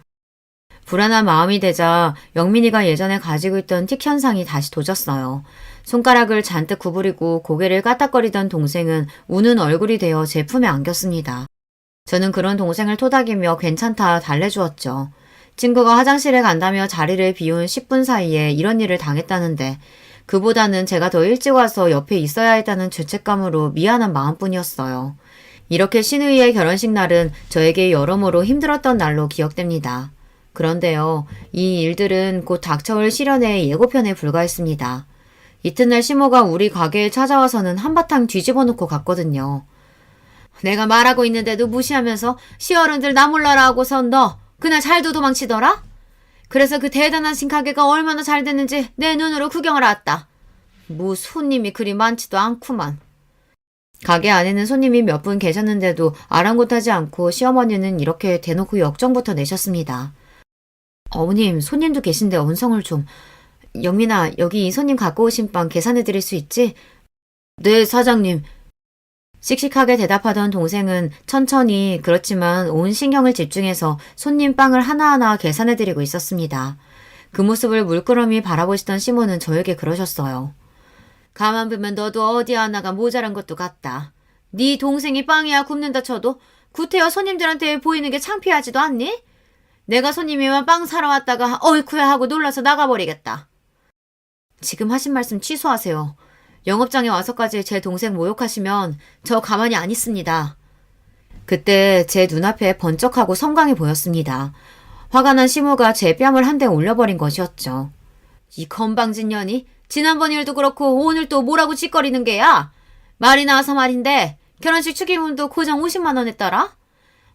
불안한 마음이 되자 영민이가 예전에 가지고 있던 틱 현상이 다시 도졌어요. 손가락을 잔뜩 구부리고 고개를 까딱거리던 동생은 우는 얼굴이 되어 제 품에 안겼습니다. 저는 그런 동생을 토닥이며 괜찮다 달래주었죠. 친구가 화장실에 간다며 자리를 비운 10분 사이에 이런 일을 당했다는데 그보다는 제가 더 일찍 와서 옆에 있어야 했다는 죄책감으로 미안한 마음뿐이었어요. 이렇게 신우이의 결혼식 날은 저에게 여러모로 힘들었던 날로 기억됩니다. 그런데요, 이 일들은 곧 닥쳐올 시련의 예고편에 불과했습니다. 이튿날 시모가 우리 가게에 찾아와서는 한바탕 뒤집어 놓고 갔거든요. 내가 말하고 있는데도 무시하면서 시어른들 나 몰라라 하고선 너 그날 잘도 도망치더라? 그래서 그 대단하신 가게가 얼마나 잘 됐는지 내 눈으로 구경을 왔다. 뭐 손님이 그리 많지도 않구만. 가게 안에는 손님이 몇 분 계셨는데도 아랑곳하지 않고 시어머니는 이렇게 대놓고 역정부터 내셨습니다. 어머님, 손님도 계신데 언성을 좀. 영민아, 여기 이 손님 갖고 오신 빵 계산해드릴 수 있지? 네, 사장님. 씩씩하게 대답하던 동생은 천천히 그렇지만 온 신경을 집중해서 손님 빵을 하나하나 계산해드리고 있었습니다. 그 모습을 물끄러미 바라보시던 시모는 저에게 그러셨어요. 가만 보면 너도 어디 하나가 모자란 것도 같다. 네 동생이 빵이야 굽는다 쳐도 구태여 손님들한테 보이는 게 창피하지도 않니? 내가 손님이면 빵 사러 왔다가 어이쿠야 하고 놀라서 나가버리겠다. 지금 하신 말씀 취소하세요. 영업장에 와서까지 제 동생 모욕하시면 저 가만히 안 있습니다. 그때 제 눈앞에 번쩍하고 성광이 보였습니다. 화가 난 시모가 제 뺨을 한 대 올려버린 것이었죠. 이 건방진 년이 지난번 일도 그렇고 오늘 또 뭐라고 짓거리는 게야? 말이 나와서 말인데 결혼식 축의금도 고정 50만 원 했더라?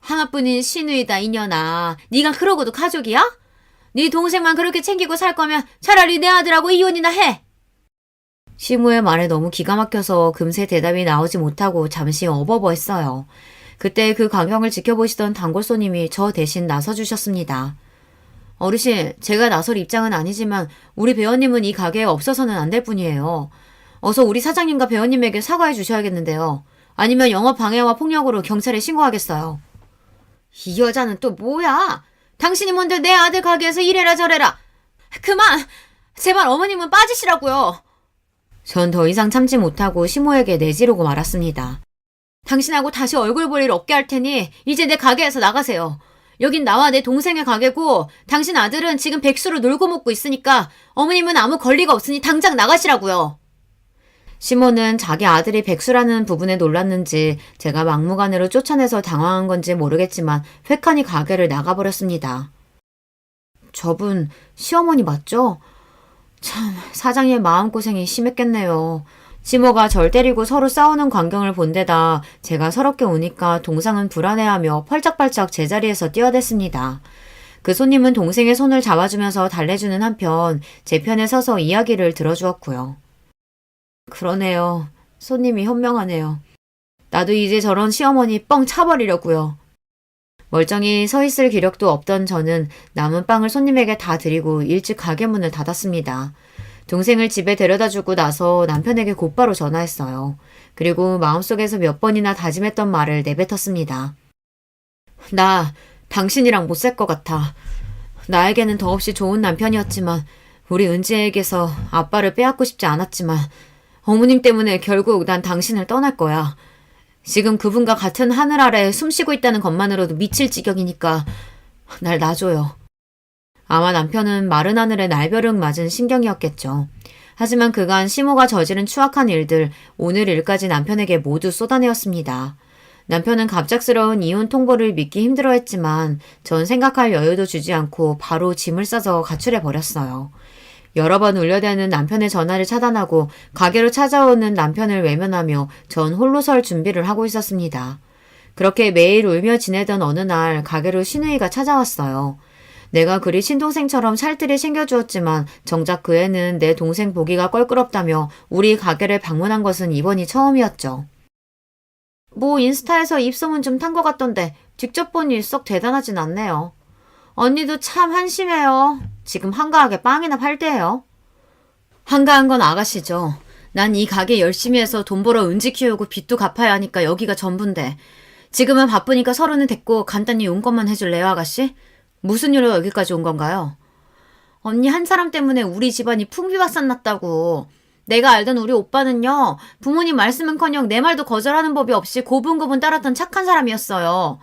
하나뿐인 시누이다 이년아. 네가 그러고도 가족이야? 네 동생만 그렇게 챙기고 살 거면 차라리 내 아들하고 이혼이나 해. 시무의 말에 너무 기가 막혀서 금세 대답이 나오지 못하고 잠시 어버버했어요. 그때 그 광경을 지켜보시던 단골 손님이 저 대신 나서주셨습니다. 어르신, 제가 나설 입장은 아니지만 우리 배우님은 이 가게에 없어서는 안 될 뿐이에요. 어서 우리 사장님과 배우님에게 사과해 주셔야겠는데요. 아니면 영업 방해와 폭력으로 경찰에 신고하겠어요. 이 여자는 또 뭐야? 당신이 뭔데 내 아들 가게에서 이래라 저래라. 그만! 제발 어머님은 빠지시라고요. 전 더 이상 참지 못하고 시모에게 내지르고 말았습니다. 당신하고 다시 얼굴 볼 일 없게 할 테니 이제 내 가게에서 나가세요. 여긴 나와 내 동생의 가게고 당신 아들은 지금 백수로 놀고 먹고 있으니까 어머님은 아무 권리가 없으니 당장 나가시라고요. 시모는 자기 아들이 백수라는 부분에 놀랐는지 제가 막무가내로 쫓아내서 당황한 건지 모르겠지만 획하니 가게를 나가버렸습니다. 저분 시어머니 맞죠? 참 사장님의 마음고생이 심했겠네요. 시모가 절 때리고 서로 싸우는 광경을 본 데다 제가 서럽게 우니까 동상은 불안해하며 펄짝펄짝 제자리에서 뛰어댔습니다. 그 손님은 동생의 손을 잡아주면서 달래주는 한편 제 편에 서서 이야기를 들어주었고요. 그러네요. 손님이 현명하네요. 나도 이제 저런 시어머니 뻥 차버리려고요. 멀쩡히 서 있을 기력도 없던 저는 남은 빵을 손님에게 다 드리고 일찍 가게 문을 닫았습니다. 동생을 집에 데려다주고 나서 남편에게 곧바로 전화했어요. 그리고 마음속에서 몇 번이나 다짐했던 말을 내뱉었습니다. 나 당신이랑 못 살 것 같아. 나에게는 더없이 좋은 남편이었지만 우리 은지에게서 아빠를 빼앗고 싶지 않았지만 어머님 때문에 결국 난 당신을 떠날 거야. 지금 그분과 같은 하늘 아래 숨쉬고 있다는 것만으로도 미칠 지경이니까 날 놔줘요. 아마 남편은 마른 하늘에 날벼락 맞은 심경이었겠죠. 하지만 그간 시모가 저지른 추악한 일들, 오늘 일까지 남편에게 모두 쏟아내었습니다. 남편은 갑작스러운 이혼 통보를 믿기 힘들어했지만 전 생각할 여유도 주지 않고 바로 짐을 싸서 가출해버렸어요. 여러 번 울려대는 남편의 전화를 차단하고 가게로 찾아오는 남편을 외면하며 전 홀로 설 준비를 하고 있었습니다. 그렇게 매일 울며 지내던 어느 날 가게로 시누이가 찾아왔어요. 내가 그리 친동생처럼 살뜰히 챙겨주었지만 정작 그 애는 내 동생 보기가 껄끄럽다며 우리 가게를 방문한 것은 이번이 처음이었죠. 뭐 인스타에서 입소문 좀 탄 것 같던데 직접 보니 썩 대단하진 않네요. 언니도 참 한심해요. 지금 한가하게 빵이나 팔대요. 한가한 건 아가씨죠. 난 이 가게 열심히 해서 돈 벌어 은지 키우고 빚도 갚아야 하니까 여기가 전부인데 지금은 바쁘니까 서로는 됐고 간단히 용건만 해줄래요 아가씨? 무슨 일로 여기까지 온 건가요? 언니 한 사람 때문에 우리 집안이 풍비박산 났다고. 내가 알던 우리 오빠는요. 부모님 말씀은커녕 내 말도 거절하는 법이 없이 고분고분 따랐던 착한 사람이었어요.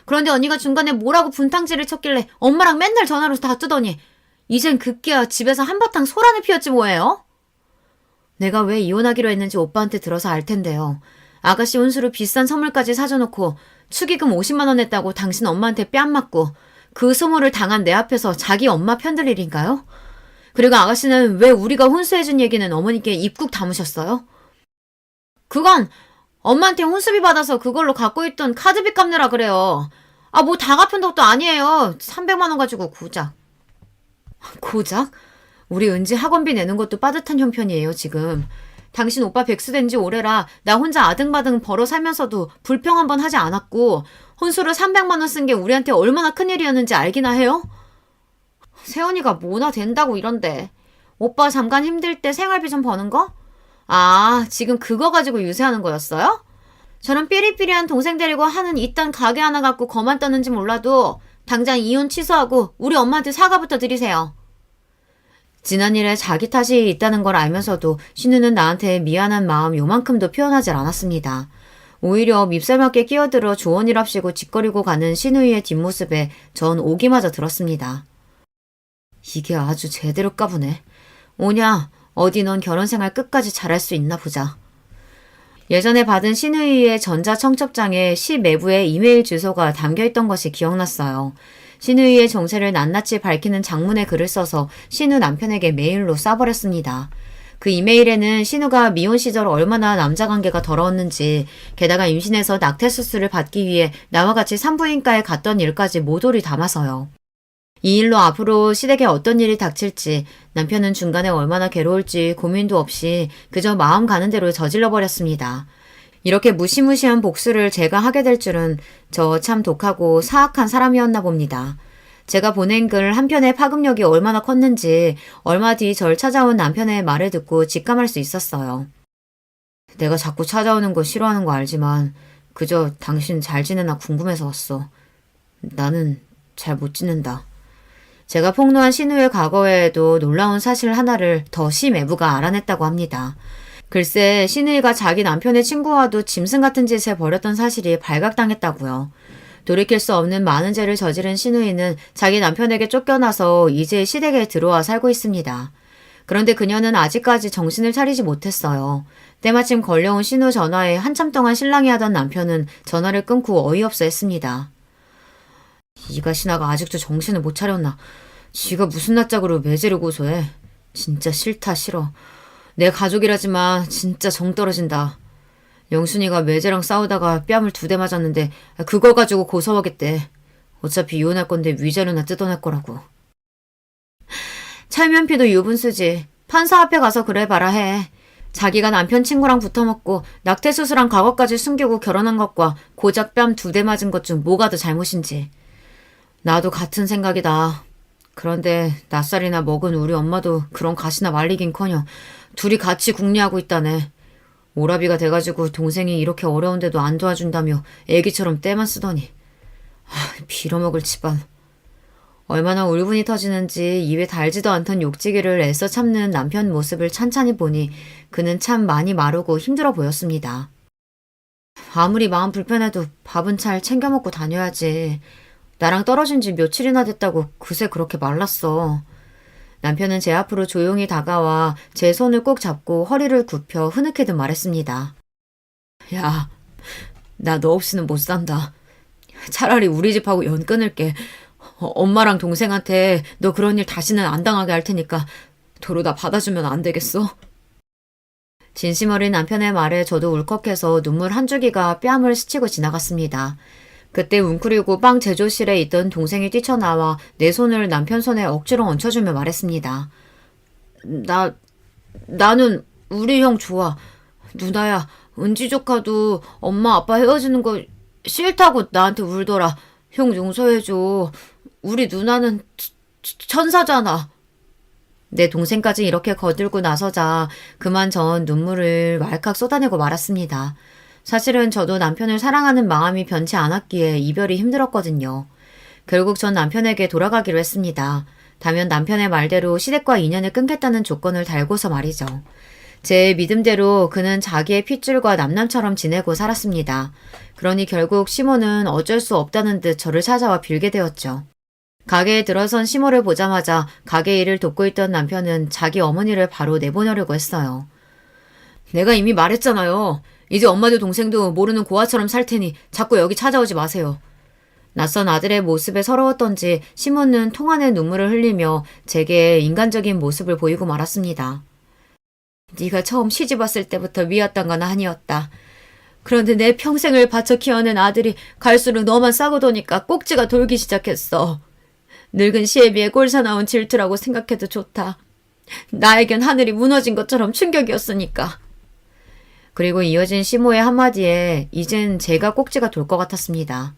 그런데 언니가 중간에 뭐라고 분탕질을 쳤길래 엄마랑 맨날 전화로 다투더니 이젠 급기야 집에서 한바탕 소란을 피웠지 뭐예요? 내가 왜 이혼하기로 했는지 오빠한테 들어서 알 텐데요. 아가씨 혼수로 비싼 선물까지 사줘놓고 축의금 50만 원 냈다고 당신 엄마한테 뺨 맞고 그 소모를 당한 내 앞에서 자기 엄마 편들 일인가요? 그리고 아가씨는 왜 우리가 혼수해준 얘기는 어머니께 입국 다무셨어요? 그건 엄마한테 혼수비 받아서 그걸로 갖고 있던 카드빚 갚느라 그래요. 아, 뭐 다 갚은 것도 아니에요. 300만 원 가지고 고작. 고작? 우리 은지 학원비 내는 것도 빠듯한 형편이에요, 지금. 당신 오빠 백수 된 지 오래라 나 혼자 아등바등 벌어 살면서도 불평 한 번 하지 않았고 혼수로 300만 원 쓴 게 우리한테 얼마나 큰일이었는지 알기나 해요? 세연이가 뭐나 된다고 이런데. 오빠 잠깐 힘들 때 생활비 좀 버는 거? 아, 지금 그거 가지고 유세하는 거였어요? 저런 삐리삐리한 동생 데리고 하는 이딴 가게 하나 갖고 거만 떠는지 몰라도 당장 이혼 취소하고 우리 엄마한테 사과부터 드리세요. 지난 일에 자기 탓이 있다는 걸 알면서도 신우는 나한테 미안한 마음 요만큼도 표현하지 않았습니다. 오히려 밉살맞게 끼어들어 조언이랍시고 짓거리고 가는 신우이의 뒷모습에 전 오기마저 들었습니다. 이게 아주 제대로 까부네. 오냐, 어디 넌 결혼생활 끝까지 잘할 수 있나 보자. 예전에 받은 신우이의 전자청첩장에 시 매부의 이메일 주소가 담겨있던 것이 기억났어요. 신우이의 정체를 낱낱이 밝히는 장문의 글을 써서 신우 남편에게 메일로 쏴버렸습니다. 그 이메일에는 신우가 미혼 시절 얼마나 남자관계가 더러웠는지, 게다가 임신해서 낙태수술을 받기 위해 나와 같이 산부인과에 갔던 일까지 모조리 담아서요. 이 일로 앞으로 시댁에 어떤 일이 닥칠지, 남편은 중간에 얼마나 괴로울지 고민도 없이 그저 마음 가는 대로 저질러버렸습니다. 이렇게 무시무시한 복수를 제가 하게 될 줄은 저 참 독하고 사악한 사람이었나 봅니다. 제가 보낸 글 한편의 파급력이 얼마나 컸는지 얼마 뒤 절 찾아온 남편의 말을 듣고 직감할 수 있었어요. 내가 자꾸 찾아오는 거 싫어하는 거 알지만 그저 당신 잘 지내나 궁금해서 왔어. 나는 잘 못 지낸다. 제가 폭로한 신우의 과거에도 놀라운 사실 하나를 더 심외부가 알아냈다고 합니다. 글쎄 신우이가 자기 남편의 친구와도 짐승 같은 짓을 벌였던 사실이 발각당했다고요. 돌이킬 수 없는 많은 죄를 저지른 신우이는 자기 남편에게 쫓겨나서 이제 시댁에 들어와 살고 있습니다. 그런데 그녀는 아직까지 정신을 차리지 못했어요. 때마침 걸려온 신우 전화에 한참 동안 실랑이 하던 남편은 전화를 끊고 어이없어 했습니다. 이가 신하가 아직도 정신을 못 차렸나. 지가 무슨 낯짝으로 매제를 고소해. 진짜 싫다 싫어. 내 가족이라지만 진짜 정 떨어진다. 영순이가 매제랑 싸우다가 뺨을 2대 맞았는데 그거 가지고 고소하겠대. 어차피 이혼할 건데 위자료나 뜯어낼 거라고. 찰면피도 유분수지. 판사 앞에 가서 그래봐라 해. 자기가 남편 친구랑 붙어먹고 낙태수술한 과거까지 숨기고 결혼한 것과 고작 뺨 2대 맞은 것 중 뭐가 더 잘못인지. 나도 같은 생각이다. 그런데 낯살이나 먹은 우리 엄마도 그런 가시나 말리긴커녕 둘이 같이 궁리하고 있다네. 오라비가 돼가지고 동생이 이렇게 어려운데도 안 도와준다며 애기처럼 떼만 쓰더니. 빌어먹을 집안. 얼마나 울분이 터지는지 입에 달지도 않던 욕지기를 애써 참는 남편 모습을 찬찬히 보니 그는 참 많이 마르고 힘들어 보였습니다. 아무리 마음 불편해도 밥은 잘 챙겨 먹고 다녀야지. 나랑 떨어진 지 며칠이나 됐다고 그새 그렇게 말랐어. 남편은 제 앞으로 조용히 다가와 제 손을 꼭 잡고 허리를 굽혀 흐느끼듯 말했습니다. 야, 나 너 없이는 못 산다. 차라리 우리 집하고 연 끊을게. 엄마랑 동생한테 너 그런 일 다시는 안 당하게 할 테니까 도로 다 받아주면 안 되겠어? 진심 어린 남편의 말에 저도 울컥해서 눈물 한 줄기가 뺨을 스치고 지나갔습니다. 그때 웅크리고 빵 제조실에 있던 동생이 뛰쳐나와 내 손을 남편 손에 억지로 얹혀주며 말했습니다. 나는 우리 형 좋아. 누나야, 은지 조카도 엄마 아빠 헤어지는 거 싫다고 나한테 울더라. 형 용서해줘. 우리 누나는 천사잖아. 내 동생까지 이렇게 거들고 나서자 그만 전 눈물을 왈칵 쏟아내고 말았습니다. 사실은 저도 남편을 사랑하는 마음이 변치 않았기에 이별이 힘들었거든요. 결국 전 남편에게 돌아가기로 했습니다. 다만 남편의 말대로 시댁과 인연을 끊겠다는 조건을 달고서 말이죠. 제 믿음대로 그는 자기의 핏줄과 남남처럼 지내고 살았습니다. 그러니 결국 시모는 어쩔 수 없다는 듯 저를 찾아와 빌게 되었죠. 가게에 들어선 시모를 보자마자 가게 일을 돕고 있던 남편은 자기 어머니를 바로 내보내려고 했어요. 내가 이미 말했잖아요. 이제 엄마도 동생도 모르는 고아처럼 살 테니 자꾸 여기 찾아오지 마세요. 낯선 아들의 모습에 서러웠던지 시몬은 통 안에 눈물을 흘리며 제게 인간적인 모습을 보이고 말았습니다. 네가 처음 시집 왔을 때부터 미웠던 건 아니었다. 그런데 내 평생을 바쳐 키워낸 아들이 갈수록 너만 싸고 도니까 꼭지가 돌기 시작했어. 늙은 시애비의 꼴사나운 질투라고 생각해도 좋다. 나에겐 하늘이 무너진 것처럼 충격이었으니까. 그리고 이어진 시모의 한마디에 이젠 제가 꼭지가 돌 것 같았습니다.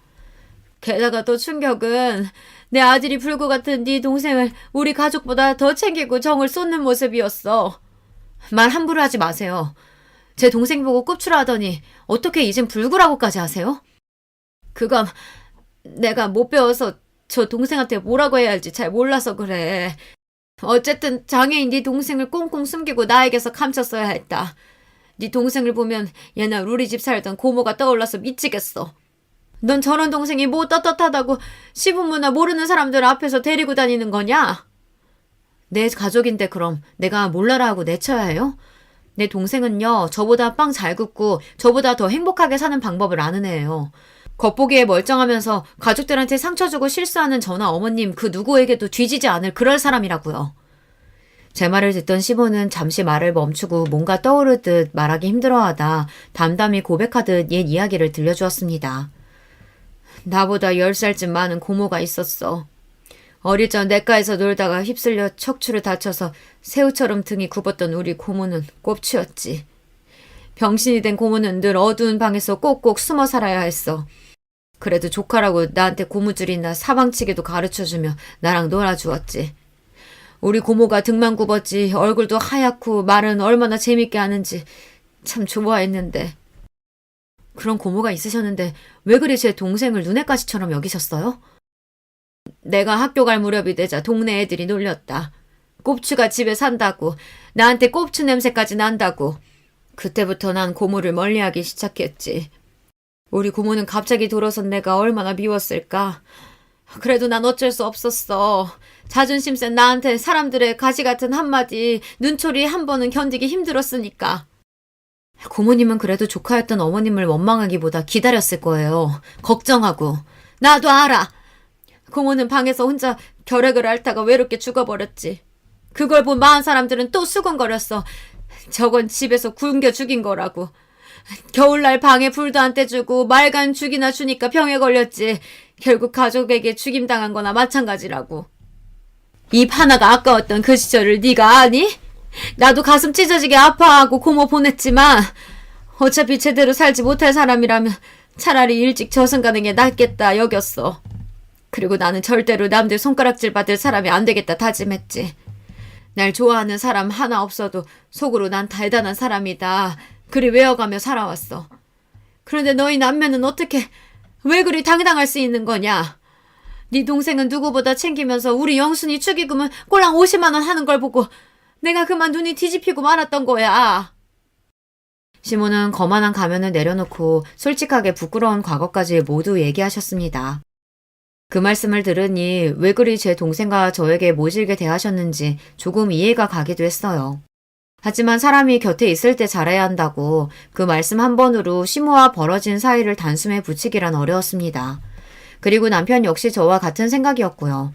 게다가 또 충격은 내 아들이 불구 같은 네 동생을 우리 가족보다 더 챙기고 정을 쏟는 모습이었어. 말 함부로 하지 마세요. 제 동생 보고 꼽추라 하더니 어떻게 이젠 불구라고까지 하세요? 그건 내가 못 배워서 저 동생한테 뭐라고 해야 할지 잘 몰라서 그래. 어쨌든 장애인 네 동생을 꽁꽁 숨기고 나에게서 감췄어야 했다. 네 동생을 보면 옛날 우리 집 살던 고모가 떠올라서 미치겠어. 넌 저런 동생이 뭐 떳떳하다고 시부모나 모르는 사람들 앞에서 데리고 다니는 거냐? 내 가족인데 그럼 내가 몰라라 하고 내쳐야 해요? 내 동생은요, 저보다 빵 잘 굽고 저보다 더 행복하게 사는 방법을 아는 애예요. 겉보기에 멀쩡하면서 가족들한테 상처 주고 실수하는 저나 어머님 그 누구에게도 뒤지지 않을 그럴 사람이라고요. 제 말을 듣던 시모는 잠시 말을 멈추고 뭔가 떠오르듯 말하기 힘들어하다 담담히 고백하듯 옛 이야기를 들려주었습니다. 나보다 10살쯤 많은 고모가 있었어. 어릴 적 냇가에서 놀다가 휩쓸려 척추를 다쳐서 새우처럼 등이 굽었던 우리 고모는 꼽치였지. 병신이 된 고모는 늘 어두운 방에서 꼭꼭 숨어 살아야 했어. 그래도 조카라고 나한테 고무줄이나 사방치기도 가르쳐주며 나랑 놀아주었지. 우리 고모가 등만 굽었지 얼굴도 하얗고 말은 얼마나 재밌게 하는지 참 좋아했는데. 그런 고모가 있으셨는데 왜 그리 제 동생을 눈엣 가시처럼 여기셨어요? 내가 학교 갈 무렵이 되자 동네 애들이 놀렸다. 꼽추가 집에 산다고, 나한테 꼽추 냄새까지 난다고. 그때부터 난 고모를 멀리하기 시작했지. 우리 고모는 갑자기 돌아선 내가 얼마나 미웠을까. 그래도 난 어쩔 수 없었어. 자존심 센 나한테 사람들의 가시 같은 한마디, 눈초리 한 번은 견디기 힘들었으니까. 고모님은 그래도 조카였던 어머님을 원망하기보다 기다렸을 거예요. 걱정하고. 나도 알아. 고모는 방에서 혼자 결핵을 앓다가 외롭게 죽어버렸지. 그걸 본 마흔 사람들은 또 수군거렸어. 저건 집에서 굶겨 죽인 거라고. 겨울날 방에 불도 안 떼주고 말간 죽이나 주니까 병에 걸렸지. 결국 가족에게 죽임당한 거나 마찬가지라고. 입 하나가 아까웠던 그 시절을 네가 아니? 나도 가슴 찢어지게 아파하고 고모 보냈지만 어차피 제대로 살지 못할 사람이라면 차라리 일찍 저승 가는 게 낫겠다 여겼어. 그리고 나는 절대로 남들 손가락질 받을 사람이 안 되겠다 다짐했지. 날 좋아하는 사람 하나 없어도 속으로 난 대단한 사람이다. 그리 외워가며 살아왔어. 그런데 너희 남매는 어떻게 왜 그리 당당할 수 있는 거냐? 네 동생은 누구보다 챙기면서 우리 영순이 축의금은 꼴랑 50만 원 하는 걸 보고 내가 그만 눈이 뒤집히고 말았던 거야. 시모는 거만한 가면을 내려놓고 솔직하게 부끄러운 과거까지 모두 얘기하셨습니다. 그 말씀을 들으니 왜 그리 제 동생과 저에게 모질게 대하셨는지 조금 이해가 가기도 했어요. 하지만 사람이 곁에 있을 때 잘해야 한다고 그 말씀 한 번으로 시모와 벌어진 사이를 단숨에 붙이기란 어려웠습니다. 그리고 남편 역시 저와 같은 생각이었고요.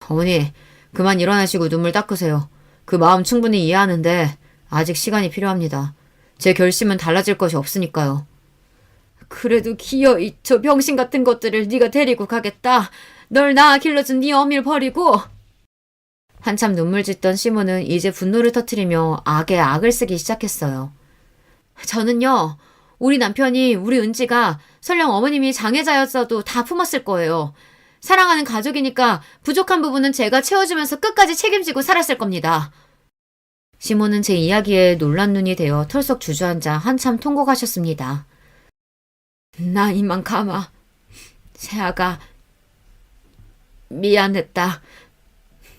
어머니, 그만 일어나시고 눈물 닦으세요. 그 마음 충분히 이해하는데 아직 시간이 필요합니다. 제 결심은 달라질 것이 없으니까요. 그래도 기어이 저 병신 같은 것들을 네가 데리고 가겠다. 널 낳아 길러준 네 어미를 버리고. 한참 눈물 짓던 시모는 이제 분노를 터뜨리며 악에 악을 쓰기 시작했어요. 저는요. 우리 남편이 우리 은지가 설령 어머님이 장애자였어도 다 품었을 거예요. 사랑하는 가족이니까 부족한 부분은 제가 채워주면서 끝까지 책임지고 살았을 겁니다. 시모는 제 이야기에 놀란 눈이 되어 털썩 주저앉아 한참 통곡하셨습니다. 나 이만 가마. 세아가 미안했다.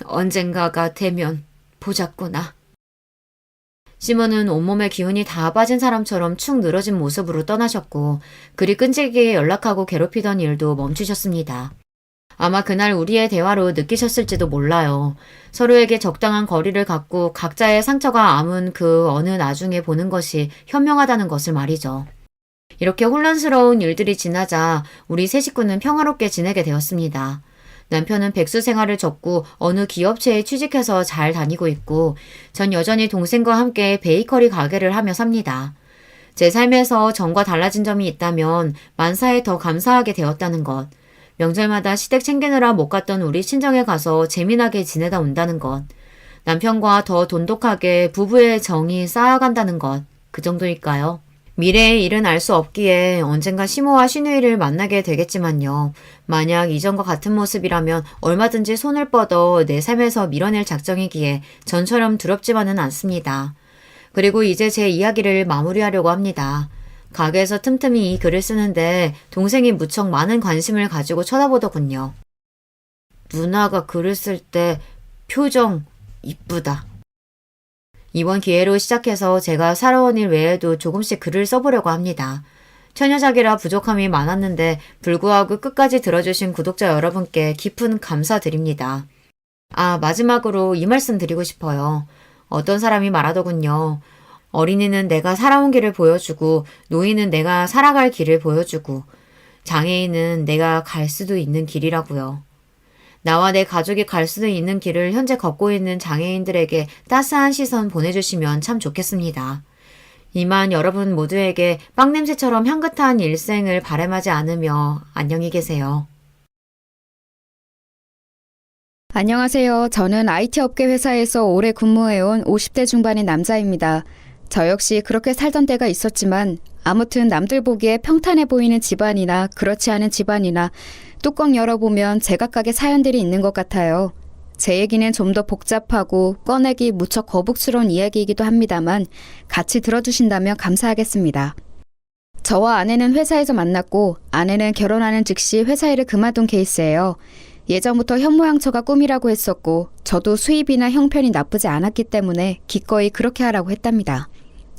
언젠가가 되면 보자꾸나. 시몬은 온몸에 기운이 다 빠진 사람처럼 축 늘어진 모습으로 떠나셨고 그리 끈질기게 연락하고 괴롭히던 일도 멈추셨습니다. 아마 그날 우리의 대화로 느끼셨을지도 몰라요. 서로에게 적당한 거리를 갖고 각자의 상처가 아문 그 어느 나중에 보는 것이 현명하다는 것을 말이죠. 이렇게 혼란스러운 일들이 지나자 우리 세 식구는 평화롭게 지내게 되었습니다. 남편은 백수 생활을 접고 어느 기업체에 취직해서 잘 다니고 있고 전 여전히 동생과 함께 베이커리 가게를 하며 삽니다. 제 삶에서 전과 달라진 점이 있다면 만사에 더 감사하게 되었다는 것. 명절마다 시댁 챙기느라 못 갔던 우리 친정에 가서 재미나게 지내다 온다는 것. 남편과 더 돈독하게 부부의 정이 쌓아간다는 것. 그 정도일까요? 미래의 일은 알 수 없기에 언젠가 시모와 시누이를 만나게 되겠지만요. 만약 이전과 같은 모습이라면 얼마든지 손을 뻗어 내 삶에서 밀어낼 작정이기에 전처럼 두렵지만은 않습니다. 그리고 이제 제 이야기를 마무리하려고 합니다. 가게에서 틈틈이 이 글을 쓰는데 동생이 무척 많은 관심을 가지고 쳐다보더군요. 누나가 글을 쓸 때 표정 이쁘다. 이번 기회로 시작해서 제가 살아온 일 외에도 조금씩 글을 써보려고 합니다. 처녀작이라 부족함이 많았는데 불구하고 끝까지 들어주신 구독자 여러분께 깊은 감사드립니다. 마지막으로 이 말씀 드리고 싶어요. 어떤 사람이 말하더군요. 어린이는 내가 살아온 길을 보여주고 노인은 내가 살아갈 길을 보여주고 장애인은 내가 갈 수도 있는 길이라고요. 나와 내 가족이 갈 수도 있는 길을 현재 걷고 있는 장애인들에게 따스한 시선 보내주시면 참 좋겠습니다. 이만 여러분 모두에게 빵냄새처럼 향긋한 일생을 바람하지 않으며 안녕히 계세요. 안녕하세요. 저는 IT 업계 회사에서 오래 근무해온 50대 중반의 남자입니다. 저 역시 그렇게 살던 때가 있었지만 아무튼 남들 보기에 평탄해 보이는 집안이나 그렇지 않은 집안이나 뚜껑 열어보면 제각각의 사연들이 있는 것 같아요. 제 얘기는 좀 더 복잡하고 꺼내기 무척 거북스러운 이야기이기도 합니다만 같이 들어주신다면 감사하겠습니다. 저와 아내는 회사에서 만났고 아내는 결혼하는 즉시 회사 일을 그만둔 케이스예요. 예전부터 현모양처가 꿈이라고 했었고 저도 수입이나 형편이 나쁘지 않았기 때문에 기꺼이 그렇게 하라고 했답니다.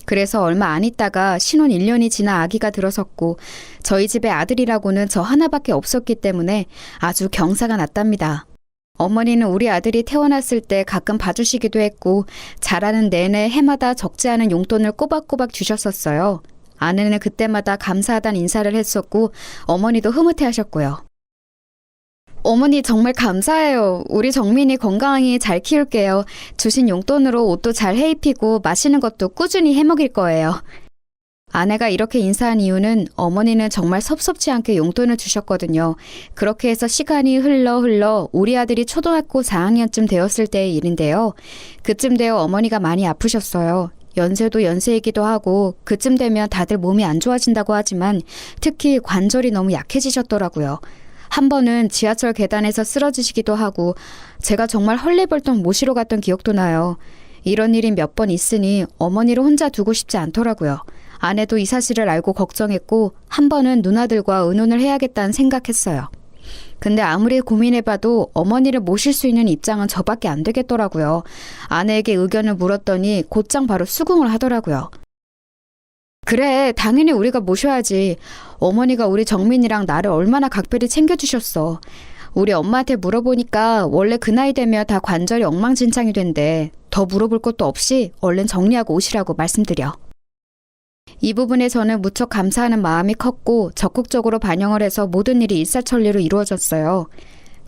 그래서 얼마 안 있다가 신혼 1년이 지나 아기가 들어섰고 저희 집에 아들이라고는 저 하나밖에 없었기 때문에 아주 경사가 났답니다. 어머니는 우리 아들이 태어났을 때 가끔 봐주시기도 했고 자라는 내내 해마다 적지 않은 용돈을 꼬박꼬박 주셨었어요. 아내는 그때마다 감사하다는 인사를 했었고 어머니도 흐뭇해하셨고요. 어머니 정말 감사해요. 우리 정민이 건강히 잘 키울게요. 주신 용돈으로 옷도 잘 해입히고 맛있는 것도 꾸준히 해먹일 거예요. 아내가 이렇게 인사한 이유는 어머니는 정말 섭섭지 않게 용돈을 주셨거든요. 그렇게 해서 시간이 흘러 우리 아들이 초등학교 4학년쯤 되었을 때의 일인데요. 그쯤 되어 어머니가 많이 아프셨어요. 연세도 연세이기도 하고 그쯤 되면 다들 몸이 안 좋아진다고 하지만 특히 관절이 너무 약해지셨더라고요. 한 번은 지하철 계단에서 쓰러지시기도 하고 제가 정말 헐레벌떡 모시러 갔던 기억도 나요. 이런 일이 몇 번 있으니 어머니를 혼자 두고 싶지 않더라고요. 아내도 이 사실을 알고 걱정했고 한 번은 누나들과 의논을 해야겠다는 생각했어요. 근데 아무리 고민해봐도 어머니를 모실 수 있는 입장은 저밖에 안 되겠더라고요. 아내에게 의견을 물었더니 곧장 바로 수긍을 하더라고요. 그래, 당연히 우리가 모셔야지. 어머니가 우리 정민이랑 나를 얼마나 각별히 챙겨주셨어. 우리 엄마한테 물어보니까 원래 그 나이 되면 다 관절이 엉망진창이 된대. 더 물어볼 것도 없이 얼른 정리하고 오시라고 말씀드려. 이 부분에 저는 무척 감사하는 마음이 컸고 적극적으로 반영을 해서 모든 일이 일사천리로 이루어졌어요.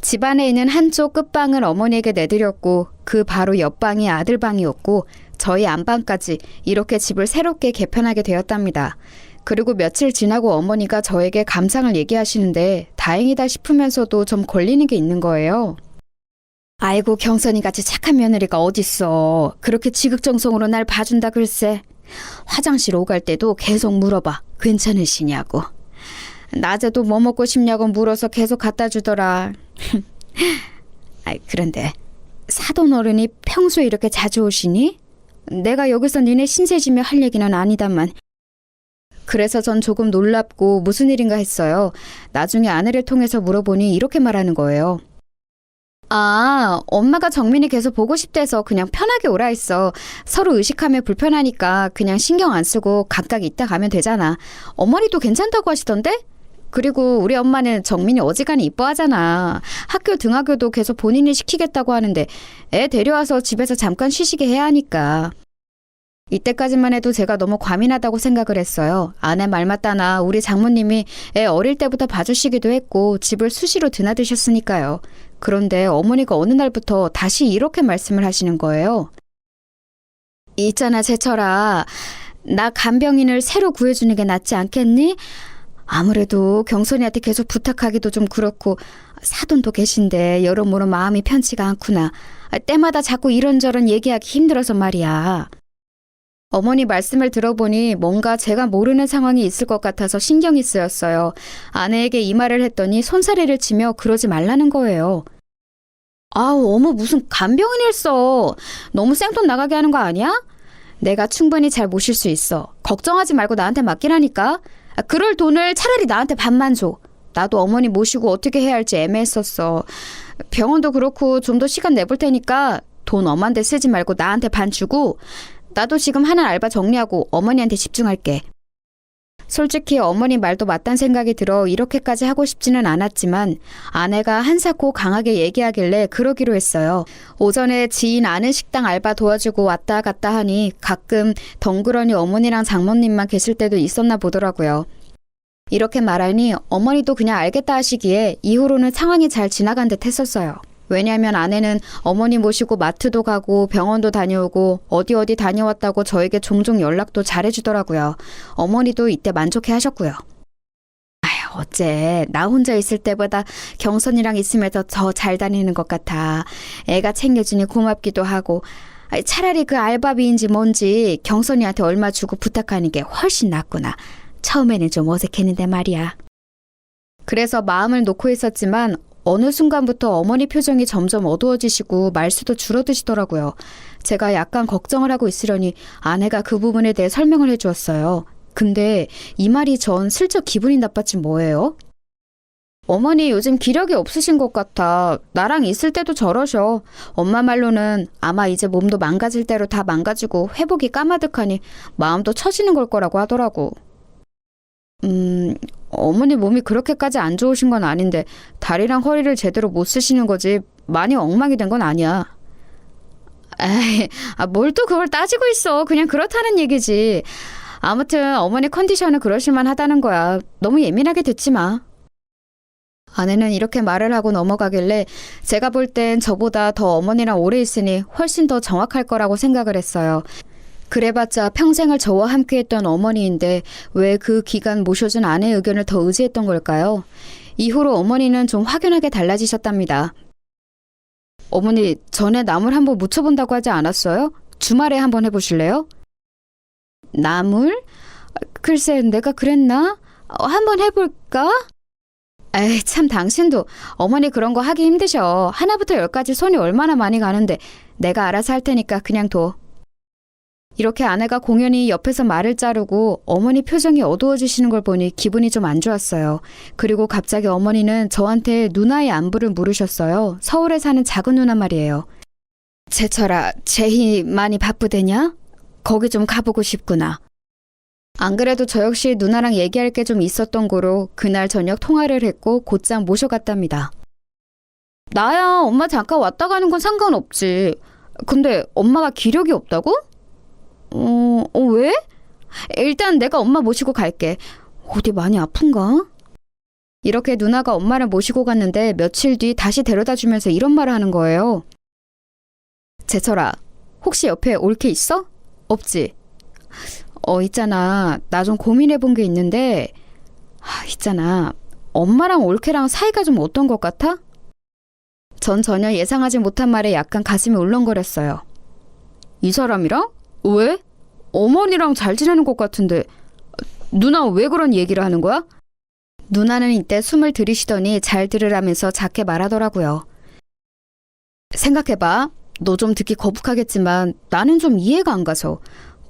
집안에 있는 한쪽 끝방을 어머니에게 내드렸고 그 바로 옆방이 아들방이었고 저희 안방까지 이렇게 집을 새롭게 개편하게 되었답니다. 그리고 며칠 지나고 어머니가 저에게 감상을 얘기하시는데 다행이다 싶으면서도 좀 걸리는 게 있는 거예요. 아이고 경선이같이 착한 며느리가 어딨어. 그렇게 지극정성으로 날 봐준다 글쎄. 화장실 오갈 때도 계속 물어봐. 괜찮으시냐고. 낮에도 뭐 먹고 싶냐고 물어서 계속 갖다 주더라. 그런데 사돈 어른이 평소에 이렇게 자주 오시니? 내가 여기서 니네 신세지며 할 얘기는 아니다만. 그래서 전 조금 놀랍고 무슨 일인가 했어요. 나중에 아내를 통해서 물어보니 이렇게 말하는 거예요. 아, 엄마가 정민이 계속 보고 싶대서 그냥 편하게 오라 했어. 서로 의식하면 불편하니까 그냥 신경 안 쓰고 각각 있다 가면 되잖아. 어머니도 괜찮다고 하시던데? 그리고 우리 엄마는 정민이 어지간히 이뻐하잖아. 학교 등하교도 계속 본인이 시키겠다고 하는데 애 데려와서 집에서 잠깐 쉬시게 해야 하니까. 이때까지만 해도 제가 너무 과민하다고 생각을 했어요. 아내 말 맞다나 우리 장모님이 애 어릴 때부터 봐주시기도 했고 집을 수시로 드나드셨으니까요. 그런데 어머니가 어느 날부터 다시 이렇게 말씀을 하시는 거예요. 있잖아 제철아, 나 간병인을 새로 구해주는 게 낫지 않겠니? 아무래도 경선이한테 계속 부탁하기도 좀 그렇고 사돈도 계신데 여러모로 마음이 편치가 않구나. 때마다 자꾸 이런저런 얘기하기 힘들어서 말이야. 어머니 말씀을 들어보니 뭔가 제가 모르는 상황이 있을 것 같아서 신경이 쓰였어요. 아내에게 이 말을 했더니 손사래를 치며 그러지 말라는 거예요. 아우 어머 무슨 간병인을 써. 너무 생돈 나가게 하는 거 아니야? 내가 충분히 잘 모실 수 있어. 걱정하지 말고 나한테 맡기라니까. 그럴 돈을 차라리 나한테 반만 줘. 나도 어머니 모시고 어떻게 해야 할지 애매했었어. 병원도 그렇고 좀 더 시간 내볼 테니까 돈 엄한데 쓰지 말고 나한테 반 주고 나도 지금 하는 알바 정리하고 어머니한테 집중할게. 솔직히 어머니 말도 맞단 생각이 들어 이렇게까지 하고 싶지는 않았지만 아내가 한사코 강하게 얘기하길래 그러기로 했어요. 오전에 지인 아는 식당 알바 도와주고 왔다 갔다 하니 가끔 덩그러니 어머니랑 장모님만 계실 때도 있었나 보더라고요. 이렇게 말하니 어머니도 그냥 알겠다 하시기에 이후로는 상황이 잘 지나간 듯 했었어요. 왜냐하면 아내는 어머니 모시고 마트도 가고 병원도 다녀오고 어디 다녀왔다고 저에게 종종 연락도 잘해주더라고요. 어머니도 이때 만족해 하셨고요. 아휴, 어째 나 혼자 있을 때보다 경선이랑 있으면 더 잘 다니는 것 같아. 애가 챙겨주니 고맙기도 하고 차라리 그 알바비인지 뭔지 경선이한테 얼마 주고 부탁하는 게 훨씬 낫구나. 처음에는 좀 어색했는데 말이야. 그래서 마음을 놓고 있었지만 어느 순간부터 어머니 표정이 점점 어두워지시고 말수도 줄어드시더라고요. 제가 약간 걱정을 하고 있으려니 아내가 그 부분에 대해 설명을 해주었어요. 근데 이 말이 전 슬쩍 기분이 나빴지 뭐예요? 어머니 요즘 기력이 없으신 것 같아. 나랑 있을 때도 저러셔. 엄마 말로는 아마 이제 몸도 망가질 대로 다 망가지고 회복이 까마득하니 마음도 처지는 걸 거라고 하더라고. 어머니 몸이 그렇게까지 안 좋으신 건 아닌데 다리랑 허리를 제대로 못 쓰시는 거지 많이 엉망이 된 건 아니야. 에이, 뭘 또 그걸 따지고 있어. 그냥 그렇다는 얘기지. 아무튼 어머니 컨디션은 그러실만 하다는 거야. 너무 예민하게 듣지 마. 아내는 이렇게 말을 하고 넘어가길래 제가 볼 땐 저보다 더 어머니랑 오래 있으니 훨씬 더 정확할 거라고 생각을 했어요. 그래봤자 평생을 저와 함께했던 어머니인데 왜 그 기간 모셔준 아내의 의견을 더 의지했던 걸까요? 이후로 어머니는 좀 확연하게 달라지셨답니다. 어머니 전에 나물 한번 무쳐본다고 하지 않았어요? 주말에 한번 해보실래요? 나물? 글쎄 내가 그랬나? 한번 해볼까? 에이 참 당신도 어머니 그런 거 하기 힘드셔. 하나부터 열까지 손이 얼마나 많이 가는데 내가 알아서 할 테니까 그냥 둬. 이렇게 아내가 공연히 옆에서 말을 자르고 어머니 표정이 어두워지시는 걸 보니 기분이 좀 안 좋았어요. 그리고 갑자기 어머니는 저한테 누나의 안부를 물으셨어요. 서울에 사는 작은 누나 말이에요. 제철아, 제희 많이 바쁘대냐? 거기 좀 가보고 싶구나. 안 그래도 저 역시 누나랑 얘기할 게 좀 있었던 거로 그날 저녁 통화를 했고 곧장 모셔갔답니다. 나야 엄마 잠깐 왔다 가는 건 상관없지. 근데 엄마가 기력이 없다고? 왜? 일단 내가 엄마 모시고 갈게. 어디 많이 아픈가? 이렇게 누나가 엄마를 모시고 갔는데 며칠 뒤 다시 데려다 주면서 이런 말을 하는 거예요. 제철아, 혹시 옆에 올케 있어? 없지? 있잖아. 나 좀 고민해 본 게 있는데 있잖아. 엄마랑 올케랑 사이가 좀 어떤 것 같아? 전 전혀 예상하지 못한 말에 약간 가슴이 울렁거렸어요. 이 사람이랑? 왜? 어머니랑 잘 지내는 것 같은데 누나 왜 그런 얘기를 하는 거야? 누나는 이때 숨을 들이쉬더니 잘 들으라면서 작게 말하더라고요. 생각해봐. 너 좀 듣기 거북하겠지만 나는 좀 이해가 안 가서.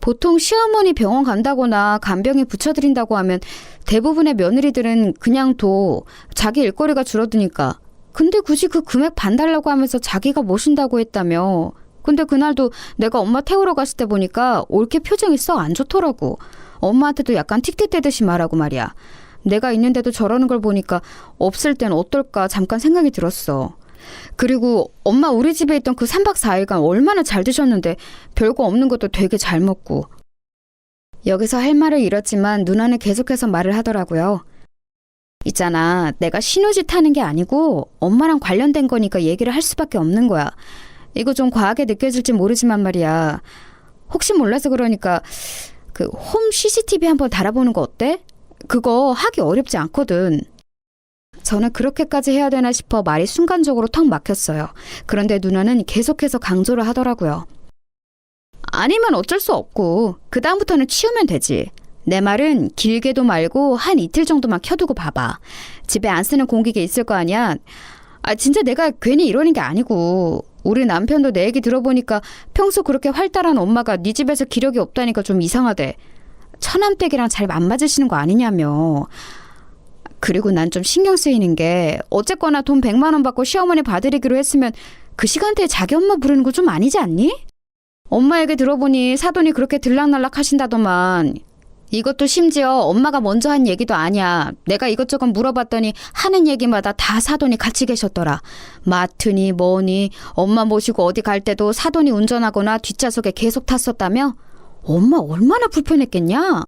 보통 시어머니 병원 간다거나 간병인 붙여드린다고 하면 대부분의 며느리들은 그냥 둬. 자기 일거리가 줄어드니까. 근데 굳이 그 금액 반 달라고 하면서 자기가 모신다고 했다며. 근데 그날도 내가 엄마 태우러 갔을 때 보니까 올케 표정이 썩 안 좋더라고. 엄마한테도 약간 틱틱대듯이 말하고 말이야. 내가 있는데도 저러는 걸 보니까 없을 땐 어떨까 잠깐 생각이 들었어. 그리고 엄마 우리 집에 있던 그 3박 4일간 얼마나 잘 드셨는데 별거 없는 것도 되게 잘 먹고. 여기서 할 말을 잃었지만 누나는 계속해서 말을 하더라고요. 있잖아, 내가 신우짓 하는 게 아니고 엄마랑 관련된 거니까 얘기를 할 수밖에 없는 거야. 이거 좀 과하게 느껴질지 모르지만 말이야. 혹시 몰라서 그러니까 그 홈 CCTV 한번 달아보는 거 어때? 그거 하기 어렵지 않거든. 저는 그렇게까지 해야 되나 싶어 말이 순간적으로 턱 막혔어요. 그런데 누나는 계속해서 강조를 하더라고요. 아니면 어쩔 수 없고 그 다음부터는 치우면 되지. 내 말은 길게도 말고 한 이틀 정도만 켜두고 봐봐. 집에 안 쓰는 공기계 있을 거 아니야. 진짜 내가 괜히 이러는 게 아니고 우리 남편도 내 얘기 들어보니까 평소 그렇게 활달한 엄마가 네 집에서 기력이 없다니까 좀 이상하대. 처남댁이랑 잘 안 맞으시는 거 아니냐며. 그리고 난 좀 신경 쓰이는 게 어쨌거나 돈 100만 원 받고 시어머니 봐드리기로 했으면 그 시간대에 자기 엄마 부르는 거 좀 아니지 않니? 엄마 얘기 들어보니 사돈이 그렇게 들락날락 하신다더만. 이것도 심지어 엄마가 먼저 한 얘기도 아니야. 내가 이것저것 물어봤더니 하는 얘기마다 다 사돈이 같이 계셨더라. 마트니 뭐니 엄마 모시고 어디 갈 때도 사돈이 운전하거나 뒷좌석에 계속 탔었다며? 엄마 얼마나 불편했겠냐?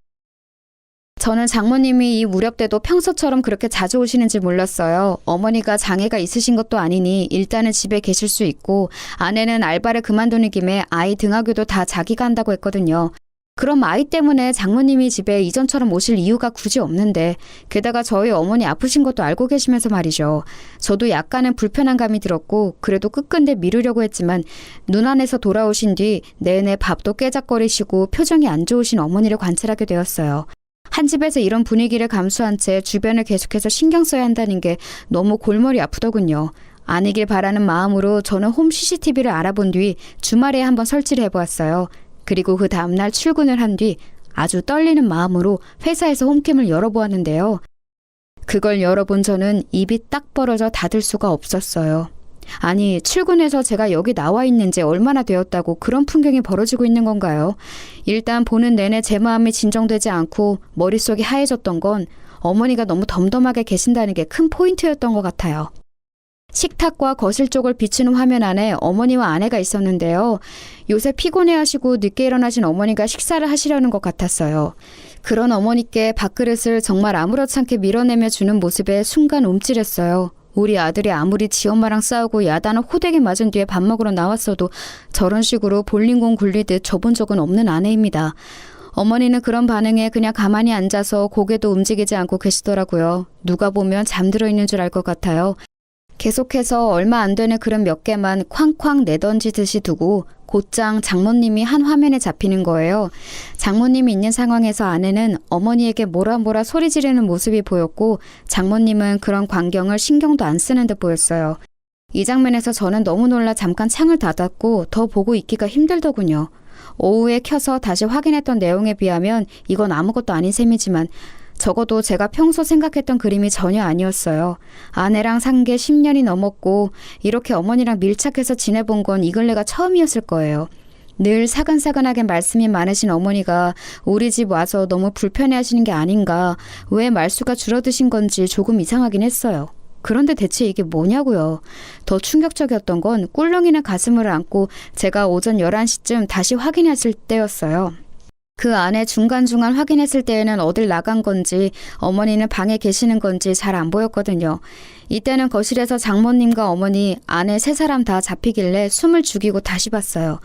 저는 장모님이 이 무렵 때도 평소처럼 그렇게 자주 오시는지 몰랐어요. 어머니가 장애가 있으신 것도 아니니 일단은 집에 계실 수 있고 아내는 알바를 그만두는 김에 아이 등하교도 다 자기가 한다고 했거든요. 그럼 아이 때문에 장모님이 집에 이전처럼 오실 이유가 굳이 없는데 게다가 저희 어머니 아프신 것도 알고 계시면서 말이죠. 저도 약간은 불편한 감이 들었고 그래도 끝끝내 미루려고 했지만 눈 안에서 돌아오신 뒤 내내 밥도 깨작거리시고 표정이 안 좋으신 어머니를 관찰하게 되었어요. 한 집에서 이런 분위기를 감수한 채 주변을 계속해서 신경 써야 한다는 게 너무 골머리 아프더군요. 아니길 바라는 마음으로 저는 홈 CCTV를 알아본 뒤 주말에 한번 설치를 해보았어요. 그리고 그 다음날 출근을 한 뒤 아주 떨리는 마음으로 회사에서 홈캠을 열어보았는데요. 그걸 열어본 저는 입이 딱 벌어져 닫을 수가 없었어요. 아니, 출근해서 제가 여기 나와 있는 지 얼마나 되었다고 그런 풍경이 벌어지고 있는 건가요? 일단 보는 내내 제 마음이 진정되지 않고 머릿속이 하얘졌던 건 어머니가 너무 덤덤하게 계신다는 게 큰 포인트였던 것 같아요. 식탁과 거실 쪽을 비추는 화면 안에 어머니와 아내가 있었는데요. 요새 피곤해하시고 늦게 일어나신 어머니가 식사를 하시려는 것 같았어요. 그런 어머니께 밥그릇을 정말 아무렇지 않게 밀어내며 주는 모습에 순간 움찔했어요. 우리 아들이 아무리 지 엄마랑 싸우고 야단을 호되게 맞은 뒤에 밥 먹으러 나왔어도 저런 식으로 볼링공 굴리듯 줘본 적은 없는 아내입니다. 어머니는 그런 반응에 그냥 가만히 앉아서 고개도 움직이지 않고 계시더라고요. 누가 보면 잠들어 있는 줄 알 것 같아요. 계속해서 얼마 안 되는 그릇 몇 개만 쾅쾅 내던지듯이 두고 곧장 장모님이 한 화면에 잡히는 거예요. 장모님이 있는 상황에서 아내는 어머니에게 뭐라 소리 지르는 모습이 보였고 장모님은 그런 광경을 신경도 안 쓰는 듯 보였어요. 이 장면에서 저는 너무 놀라 잠깐 창을 닫았고 더 보고 있기가 힘들더군요. 오후에 켜서 다시 확인했던 내용에 비하면 이건 아무것도 아닌 셈이지만 적어도 제가 평소 생각했던 그림이 전혀 아니었어요. 아내랑 산 게 10년이 넘었고 이렇게 어머니랑 밀착해서 지내본 건 이 근래가 처음이었을 거예요. 늘 사근사근하게 말씀이 많으신 어머니가 우리 집 와서 너무 불편해하시는 게 아닌가, 왜 말수가 줄어드신 건지 조금 이상하긴 했어요. 그런데 대체 이게 뭐냐고요. 더 충격적이었던 건 꿀렁이는 가슴을 안고 제가 오전 11시쯤 다시 확인했을 때였어요. 그 안에 중간중간 확인했을 때에는 어딜 나간 건지 어머니는 방에 계시는 건지 잘 안 보였거든요. 이때는 거실에서 장모님과 어머니, 아내 세 사람 다 잡히길래 숨을 죽이고 다시 봤어요.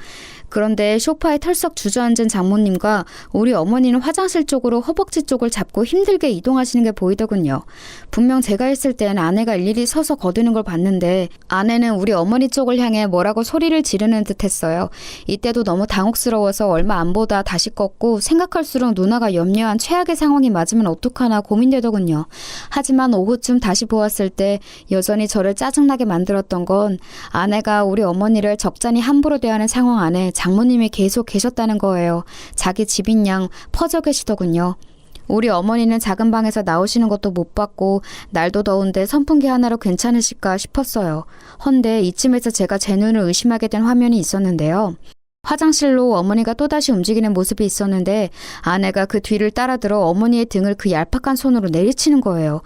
그런데 소파에 털썩 주저앉은 장모님과 우리 어머니는 화장실 쪽으로 허벅지 쪽을 잡고 힘들게 이동하시는 게 보이더군요. 분명 제가 있을 땐 아내가 일일이 서서 거드는 걸 봤는데 아내는 우리 어머니 쪽을 향해 뭐라고 소리를 지르는 듯 했어요. 이때도 너무 당혹스러워서 얼마 안 보다 다시 껐고 생각할수록 누나가 염려한 최악의 상황이 맞으면 어떡하나 고민되더군요. 하지만 오후쯤 다시 보았을 때 여전히 저를 짜증나게 만들었던 건 아내가 우리 어머니를 적잖이 함부로 대하는 상황 안에 장모님이 계속 계셨다는 거예요. 자기 집인 양 퍼져 계시더군요. 우리 어머니는 작은 방에서 나오시는 것도 못 봤고 날도 더운데 선풍기 하나로 괜찮으실까 싶었어요. 헌데 이쯤에서 제가 제 눈을 의심하게 된 화면이 있었는데요. 화장실로 어머니가 또다시 움직이는 모습이 있었는데 아내가 그 뒤를 따라들어 어머니의 등을 그 얄팍한 손으로 내리치는 거예요.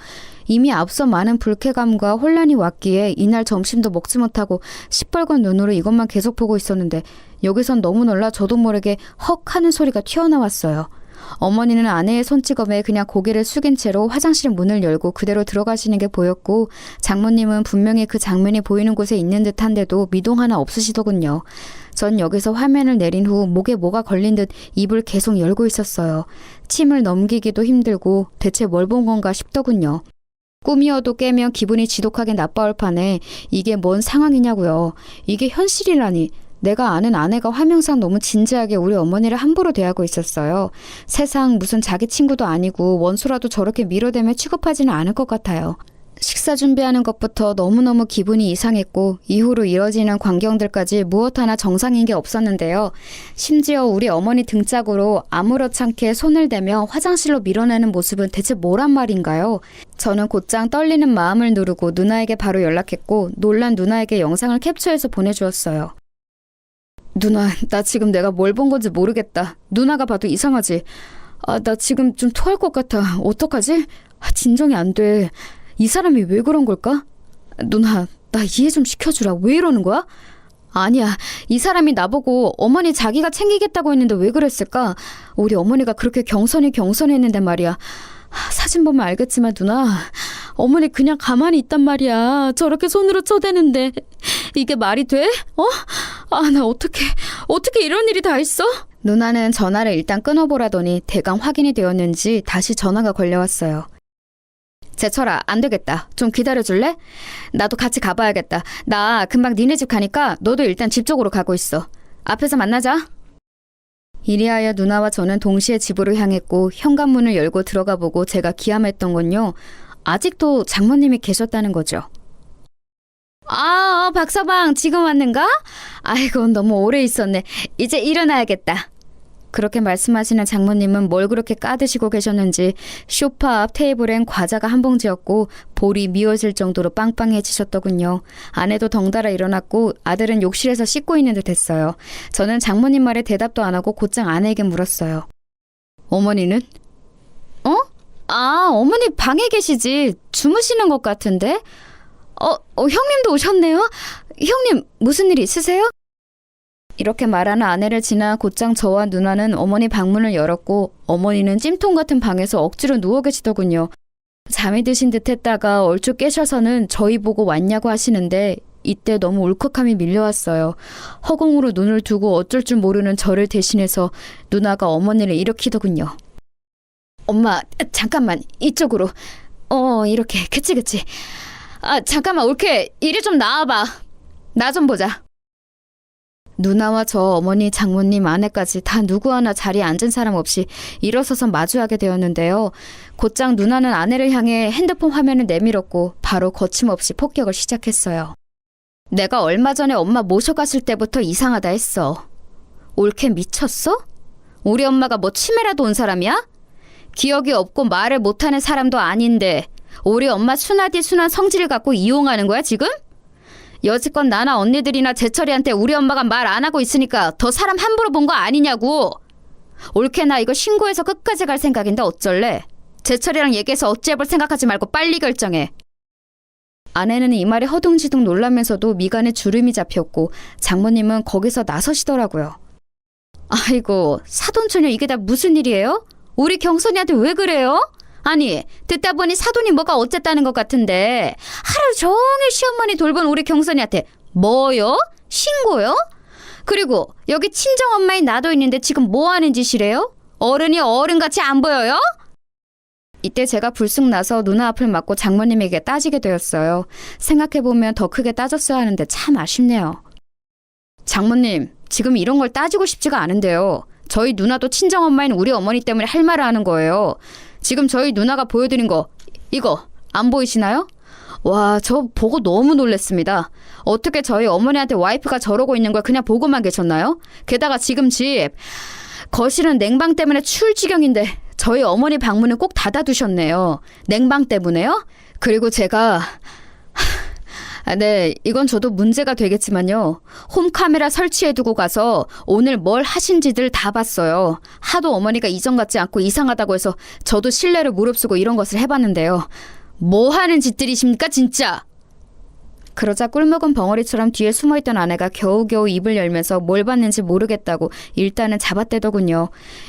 이미 앞서 많은 불쾌감과 혼란이 왔기에 이날 점심도 먹지 못하고 시뻘건 눈으로 이것만 계속 보고 있었는데 여기선 너무 놀라 저도 모르게 헉 하는 소리가 튀어나왔어요. 어머니는 아내의 손찌검에 그냥 고개를 숙인 채로 화장실 문을 열고 그대로 들어가시는 게 보였고 장모님은 분명히 그 장면이 보이는 곳에 있는 듯한데도 미동 하나 없으시더군요. 전 여기서 화면을 내린 후 목에 뭐가 걸린 듯 입을 계속 열고 있었어요. 침을 넘기기도 힘들고 대체 뭘 본 건가 싶더군요. 꿈이어도 깨면 기분이 지독하게 나빠올 판에 이게 뭔 상황이냐고요. 이게 현실이라니. 내가 아는 아내가 화면상 너무 진지하게 우리 어머니를 함부로 대하고 있었어요. 세상 무슨 자기 친구도 아니고 원수라도 저렇게 밀어대며 취급하지는 않을 것 같아요. 식사 준비하는 것부터 너무너무 기분이 이상했고 이후로 이뤄지는 광경들까지 무엇 하나 정상인 게 없었는데요. 심지어 우리 어머니 등짝으로 아무렇지 않게 손을 대며 화장실로 밀어내는 모습은 대체 뭐란 말인가요? 저는 곧장 떨리는 마음을 누르고 누나에게 바로 연락했고 놀란 누나에게 영상을 캡처해서 보내주었어요. 누나, 나 지금 내가 뭘 본 건지 모르겠다. 누나가 봐도 이상하지? 나 지금 좀 토할 것 같아. 어떡하지? 진정이 안 돼. 이 사람이 왜 그런 걸까? 누나, 나 이해 좀 시켜주라. 왜 이러는 거야? 아니야. 이 사람이 나보고 어머니 자기가 챙기겠다고 했는데 왜 그랬을까? 우리 어머니가 그렇게 경선했는데 말이야. 사진 보면 알겠지만 누나, 어머니 그냥 가만히 있단 말이야. 저렇게 손으로 쳐대는데 이게 말이 돼? 나 어떻게 이런 일이 다 있어? 누나는 전화를 일단 끊어보라더니 대강 확인이 되었는지 다시 전화가 걸려왔어요. 제철아, 안 되겠다. 좀 기다려줄래? 나도 같이 가봐야겠다. 나 금방 니네 집 가니까 너도 일단 집 쪽으로 가고 있어. 앞에서 만나자. 이리하여 누나와 저는 동시에 집으로 향했고 현관문을 열고 들어가 보고 제가 기함했던 건요. 아직도 장모님이 계셨다는 거죠. 박서방 지금 왔는가? 아이고 너무 오래 있었네. 이제 일어나야겠다. 그렇게 말씀하시는 장모님은 뭘 그렇게 까드시고 계셨는지 소파 앞 테이블엔 과자가 한 봉지였고 볼이 미어질 정도로 빵빵해지셨더군요. 아내도 덩달아 일어났고 아들은 욕실에서 씻고 있는 듯 했어요. 저는 장모님 말에 대답도 안 하고 곧장 아내에게 물었어요. 어머니는? 어머니 방에 계시지. 주무시는 것 같은데? 형님도 오셨네요? 형님 무슨 일 있으세요? 이렇게 말하는 아내를 지나 곧장 저와 누나는 어머니 방문을 열었고 어머니는 찜통 같은 방에서 억지로 누워 계시더군요. 잠이 드신 듯 했다가 얼추 깨셔서는 저희 보고 왔냐고 하시는데 이때 너무 울컥함이 밀려왔어요. 허공으로 눈을 두고 어쩔 줄 모르는 저를 대신해서 누나가 어머니를 일으키더군요. 엄마, 잠깐만, 이쪽으로. 이렇게, 그치. 잠깐만, 올케, 이리 좀 나와봐. 나 좀 보자. 누나와 저 어머니, 장모님, 아내까지 다 누구 하나 자리에 앉은 사람 없이 일어서서 마주하게 되었는데요. 곧장 누나는 아내를 향해 핸드폰 화면을 내밀었고 바로 거침없이 폭격을 시작했어요. 내가 얼마 전에 엄마 모셔갔을 때부터 이상하다 했어. 올케 미쳤어? 우리 엄마가 뭐 치매라도 온 사람이야? 기억이 없고 말을 못하는 사람도 아닌데 우리 엄마 순하디 순한 성질을 갖고 이용하는 거야 지금? 여지껏 나나 언니들이나 제철이한테 우리 엄마가 말 안 하고 있으니까 더 사람 함부로 본 거 아니냐고. 올케 나 이거 신고해서 끝까지 갈 생각인데 어쩔래? 제철이랑 얘기해서 어찌해볼 생각하지 말고 빨리 결정해. 아내는 이 말에 허둥지둥 놀라면서도 미간에 주름이 잡혔고 장모님은 거기서 나서시더라고요. 아이고 사돈처녀 이게 다 무슨 일이에요? 우리 경선이한테 왜 그래요? 아니 듣다 보니 사돈이 뭐가 어쨌다는 것 같은데 하루 종일 시어머니 돌본 우리 경선이한테 뭐요? 신고요? 그리고 여기 친정엄마인 나도 있는데 지금 뭐 하는 짓이래요? 어른이 어른같이 안 보여요? 이때 제가 불쑥 나서 누나 앞을 막고 장모님에게 따지게 되었어요. 생각해보면 더 크게 따졌어야 하는데 참 아쉽네요. 장모님, 지금 이런 걸 따지고 싶지가 않은데요. 저희 누나도 친정엄마인 우리 어머니 때문에 할 말을 하는 거예요. 지금 저희 누나가 보여드린 거, 이거 안 보이시나요? 와, 저 보고 너무 놀랬습니다. 어떻게 저희 어머니한테 와이프가 저러고 있는 걸 그냥 보고만 계셨나요? 게다가 지금 집 거실은 냉방 때문에 추울 지경인데 저희 어머니 방문은 꼭 닫아두셨네요. 냉방 때문에요? 그리고 제가 네, 이건 저도 문제가 되겠지만요. 홈카메라 설치해두고 가서 오늘 뭘 하신지들 다 봤어요. 하도 어머니가 이전 같지 않고 이상하다고 해서 저도 신뢰를 무릅쓰고 이런 것을 해봤는데요. 뭐 하는 짓들이십니까 진짜? 그러자 꿀먹은 벙어리처럼 뒤에 숨어있던 아내가 겨우겨우 입을 열면서 뭘 봤는지 모르겠다고 일단은 잡아떼더군요.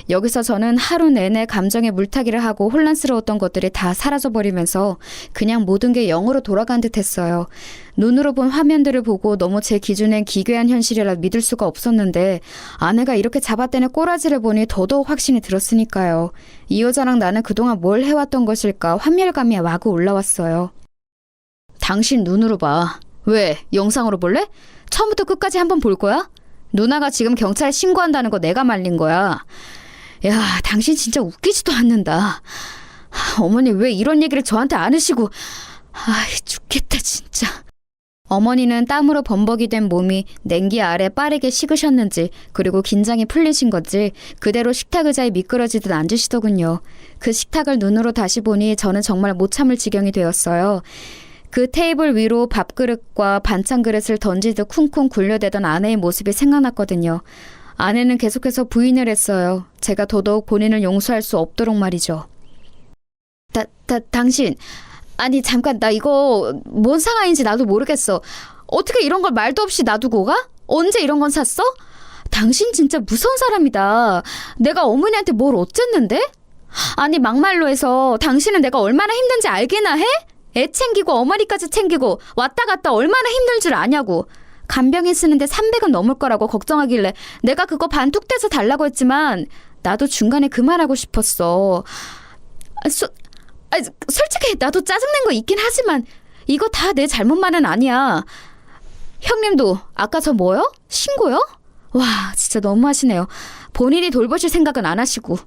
여기서 저는 하루 내내 감정에 물타기를 하고 혼란스러웠던 것들이 다 사라져버리면서 그냥 모든 게 영으로 돌아간 듯 했어요. 눈으로 본 화면들을 보고 너무 제 기준엔 기괴한 현실이라 믿을 수가 없었는데 아내가 이렇게 잡아떼는 꼬라지를 보니 더더욱 확신이 들었으니까요. 이 여자랑 나는 그동안 뭘 해왔던 것일까 환멸감이 마구 올라왔어요. 당신 눈으로 봐. 왜? 영상으로 볼래? 처음부터 끝까지 한번 볼 거야? 누나가 지금 경찰에 신고한다는 거 내가 말린 거야. 야, 당신 진짜 웃기지도 않는다. 어머니 왜 이런 얘기를 저한테 안 하시고. 죽겠다 진짜. 어머니는 땀으로 범벅이 된 몸이 냉기 아래 빠르게 식으셨는지 그리고 긴장이 풀리신 건지 그대로 식탁 의자에 미끄러지듯 앉으시더군요. 그 식탁을 눈으로 다시 보니 저는 정말 못 참을 지경이 되었어요. 그 테이블 위로 밥그릇과 반찬 그릇을 던지듯 쿵쿵 굴려대던 아내의 모습이 생각났거든요. 아내는 계속해서 부인을 했어요. 제가 더더욱 본인을 용서할 수 없도록 말이죠. 당신, 아니 잠깐 나 이거 뭔 상황인지 나도 모르겠어. 어떻게 이런 걸 말도 없이 놔두고 가? 언제 이런 건 샀어? 당신 진짜 무서운 사람이다. 내가 어머니한테 뭘 어쨌는데? 아니 막말로 해서 당신은 내가 얼마나 힘든지 알기나 해? 애 챙기고 어머니까지 챙기고 왔다 갔다 얼마나 힘들 줄 아냐고. 간병인 쓰는데 300은 넘을 거라고 걱정하길래 내가 그거 반 뚝 떼서 달라고 했지만 나도 중간에 그만하고 싶었어. 솔직히 나도 짜증낸 거 있긴 하지만 이거 다 내 잘못만은 아니야. 형님도 아까 저 뭐요? 신고요? 와 진짜 너무하시네요. 본인이 돌보실 생각은 안 하시고.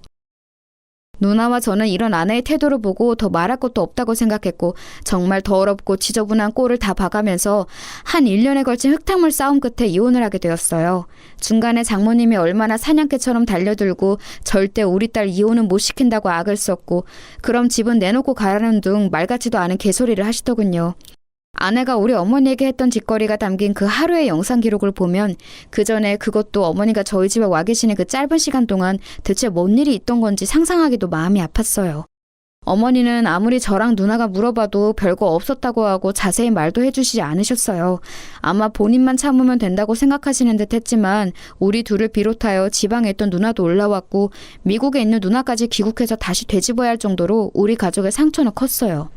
누나와 저는 이런 아내의 태도를 보고 더 말할 것도 없다고 생각했고 정말 더럽고 지저분한 꼴을 다 봐가면서 한 1년에 걸친 흙탕물 싸움 끝에 이혼을 하게 되었어요. 중간에 장모님이 얼마나 사냥개처럼 달려들고 절대 우리 딸 이혼은 못 시킨다고 악을 썼고 그럼 집은 내놓고 가라는 둥 말 같지도 않은 개소리를 하시더군요. 아내가 우리 어머니에게 했던 짓거리가 담긴 그 하루의 영상 기록을 보면 그 전에 그것도 어머니가 저희 집에 와 계시는 그 짧은 시간 동안 대체 뭔 일이 있던 건지 상상하기도 마음이 아팠어요. 어머니는 아무리 저랑 누나가 물어봐도 별거 없었다고 하고 자세히 말도 해주시지 않으셨어요. 아마 본인만 참으면 된다고 생각하시는 듯 했지만 우리 둘을 비롯하여 지방에 있던 누나도 올라왔고 미국에 있는 누나까지 귀국해서 다시 되짚어야 할 정도로 우리 가족의 상처는 컸어요.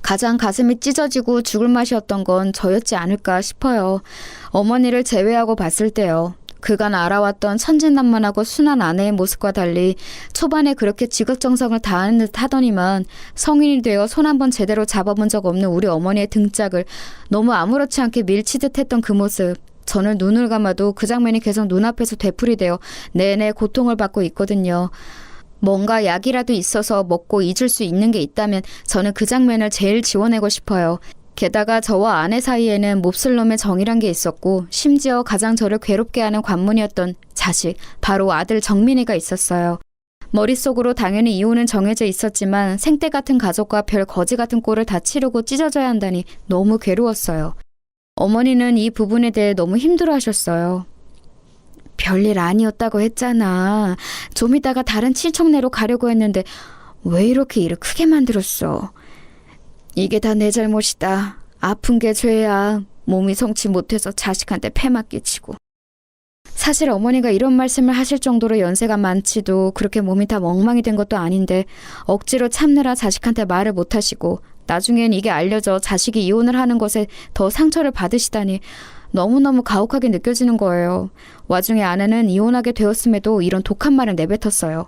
가장 가슴이 찢어지고 죽을 맛이었던 건 저였지 않을까 싶어요. 어머니를 제외하고 봤을 때요. 그간 알아왔던 천진난만하고 순한 아내의 모습과 달리 초반에 그렇게 지극정성을 다하는 듯 하더니만 성인이 되어 손 한 번 제대로 잡아본 적 없는 우리 어머니의 등짝을 너무 아무렇지 않게 밀치듯 했던 그 모습. 저는 눈을 감아도 그 장면이 계속 눈앞에서 되풀이되어 내내 고통을 받고 있거든요. 뭔가 약이라도 있어서 먹고 잊을 수 있는 게 있다면 저는 그 장면을 제일 지워내고 싶어요. 게다가 저와 아내 사이에는 몹쓸 놈의 정이란 게 있었고 심지어 가장 저를 괴롭게 하는 관문이었던 자식, 바로 아들 정민이가 있었어요. 머릿속으로 당연히 이혼은 정해져 있었지만 생떼 같은 가족과 별 거지 같은 꼴을 다 치르고 찢어져야 한다니 너무 괴로웠어요. 어머니는 이 부분에 대해 너무 힘들어하셨어요. 별일 아니었다고 했잖아. 좀 이따가 다른 친척네로 가려고 했는데 왜 이렇게 일을 크게 만들었어? 이게 다 내 잘못이다. 아픈 게 죄야. 몸이 성치 못해서 자식한테 패만 끼치고. 사실 어머니가 이런 말씀을 하실 정도로 연세가 많지도 그렇게 몸이 다 멍망이 된 것도 아닌데 억지로 참느라 자식한테 말을 못하시고 나중엔 이게 알려져 자식이 이혼을 하는 것에 더 상처를 받으시다니 너무너무 가혹하게 느껴지는 거예요. 와중에 아내는 이혼하게 되었음에도 이런 독한 말을 내뱉었어요.